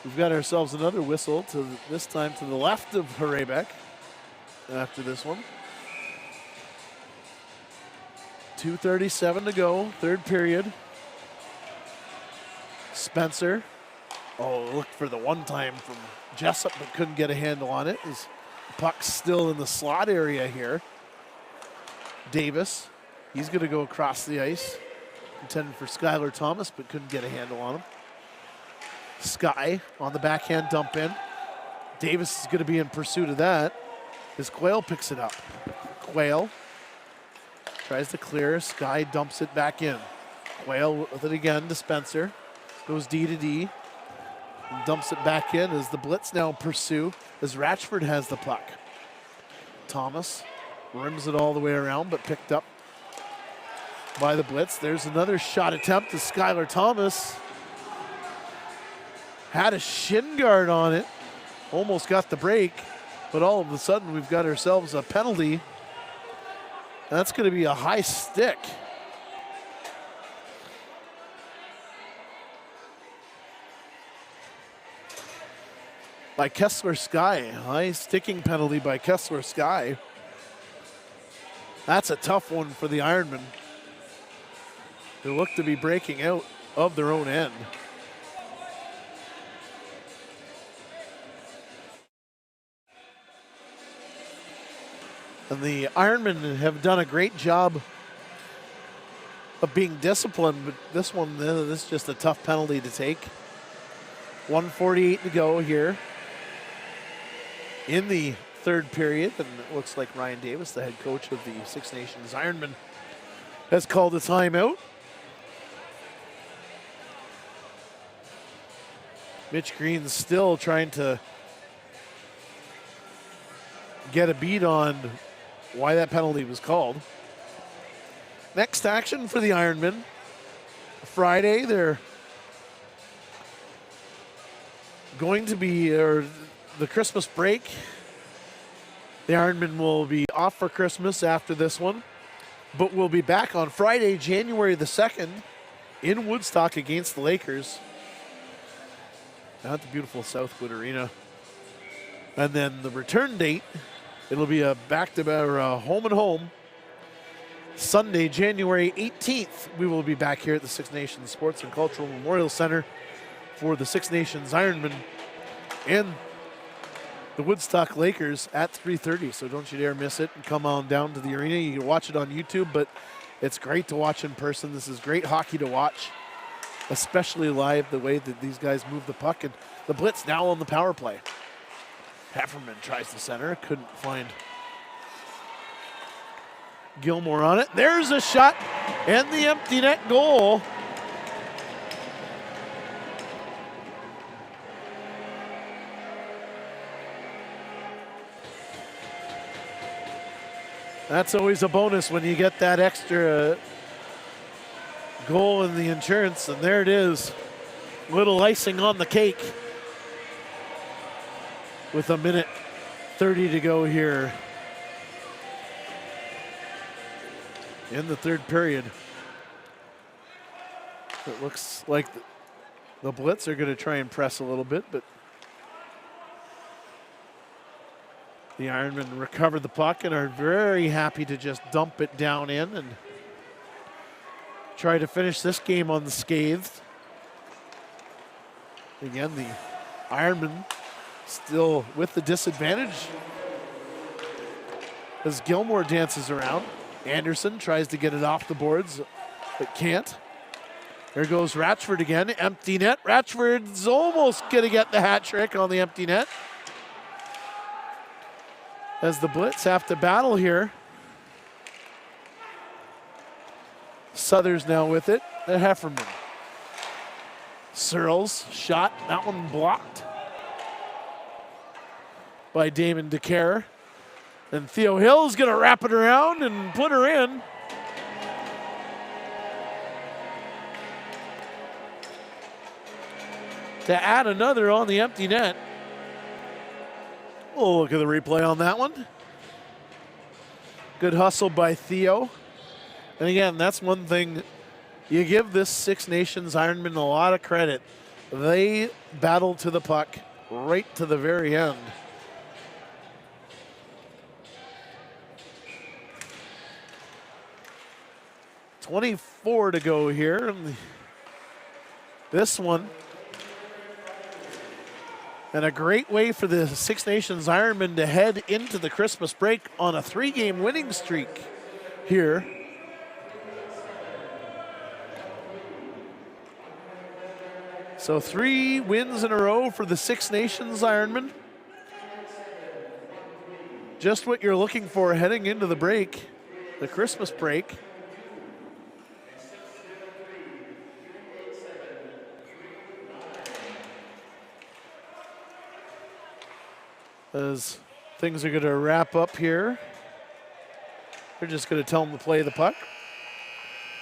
S1: we've got ourselves another whistle, this time to the left of Hrebeck after this one. 2:37 to go, third period. Spencer. Oh, looked for the one time from Jessup, but couldn't get a handle on it. His puck's still in the slot area here. Davis, he's going to go across the ice. Intended for Skylar Thomas, but couldn't get a handle on him. Sky on the backhand dump in. Davis is going to be in pursuit of that as Quayle picks it up. Quayle tries to clear. Sky dumps it back in. Quayle with it again to Spencer. Goes D to D. And dumps it back in as the Blitz now pursue as Ratchford has the puck. Thomas rims it all the way around, but picked up by the Blitz. There's another shot attempt to Skylar Thomas. Had a shin guard on it. Almost got the break, but all of a sudden we've got ourselves a penalty. That's going to be a high stick. By Kessler Sky. High sticking penalty by Kessler Sky. That's a tough one for the Ironmen. They look to be breaking out of their own end. And the Ironmen have done a great job of being disciplined, but this is just a tough penalty to take. 1:48 to go here in the third period, and it looks like Ryan Davis, the head coach of the Six Nations Ironmen, has called a timeout. Mitch Green's still trying to get a beat on why that penalty was called. Next action for the Ironmen. Friday, they're going to be, or the Christmas break The Ironmen will be off for Christmas after this one, but we'll be back on Friday, January the 2nd in Woodstock against the Lakers at the beautiful Southwood Arena. And then the return date, it'll be a back-to-back home and home. Sunday, January 18th, we will be back here at the Six Nations Sports and Cultural Memorial Center for the Six Nations Ironmen and the Woodstock Lakers at 3:30. So don't you dare miss it and come on down to the arena. You can watch it on YouTube, but it's great to watch in person. This is great hockey to watch, especially live, the way that these guys move the puck. And the Blitz now on the power play. Hefferman tries the center, couldn't find Gilmore on it. There's a shot and the empty net goal. That's always a bonus when you get that extra goal in the insurance, and there it is. Little icing on the cake with 1:30 to go here in the third period. It looks like the Blitz are going to try and press a little bit, but the Ironmen recover the puck and are very happy to just dump it down in and try to finish this game unscathed. Again, the Ironmen still with the disadvantage as Gilmore dances around. Anderson tries to get it off the boards, but can't. There goes Ratchford again, empty net. Ratchford's almost going to get the hat trick on the empty net, as the Blitz have to battle here. Souther's now with it, the Hefferman. Searles shot, that one blocked by Damon DeCare. And Theo Hill's gonna wrap it around and put her in. To add another on the empty net. Oh, look at the replay on that one. Good hustle by Theo. And again, that's one thing. You give this Six Nations Ironman a lot of credit. They battled to the puck right to the very end. .24 to go here. And this one. And a great way for the Six Nations Ironmen to head into the Christmas break on a 3-game winning streak here. So 3 wins in a row for the Six Nations Ironmen. Just what you're looking for heading into the break, the Christmas break. As things are going to wrap up here. They're just going to tell them to play the puck.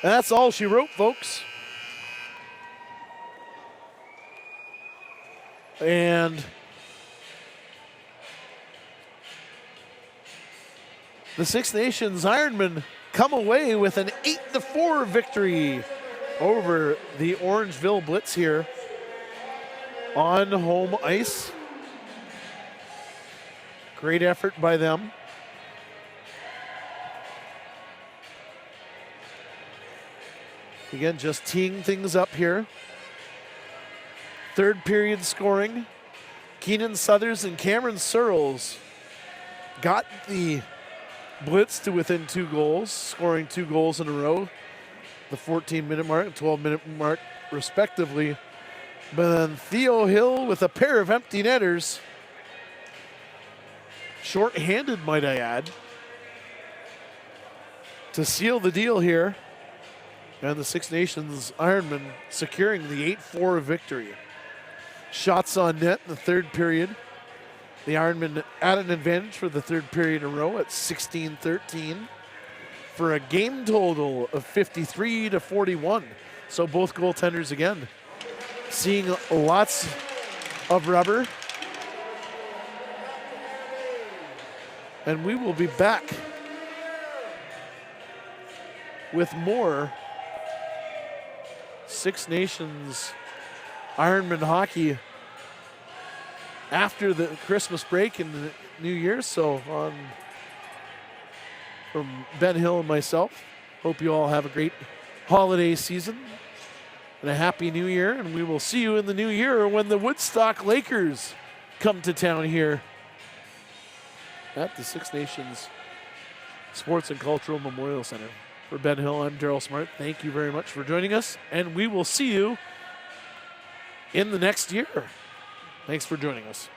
S1: And that's all she wrote, folks. And the Six Nations Ironmen come away with an 8-4 victory over the Orangeville Blitz here on home ice. Great effort by them. Again, just teeing things up here. Third period scoring. Keenan Southers and Cameron Searles got the Blitz to within 2 goals, scoring 2 goals in a row. The 14-minute mark and 12-minute mark, respectively. But then Theo Hill with a pair of empty netters. Short-handed, might I add, to seal the deal here. And the Six Nations Ironmen securing the 8-4 victory. Shots on net in the third period. The Ironmen at an advantage for the third period in a row at 16-13 for a game total of 53-41. So both goaltenders again seeing lots of rubber. And we will be back with more Six Nations Ironman hockey after the Christmas break and the New Year. So from Ben Hill and myself, hope you all have a great holiday season and a happy New Year. And we will see you in the new year when the Woodstock Lakers come to town here at the Six Nations Sports and Cultural Memorial Center. For Ben Hill, I'm Daryl Smart. Thank you very much for joining us, and we will see you in the next year. Thanks for joining us.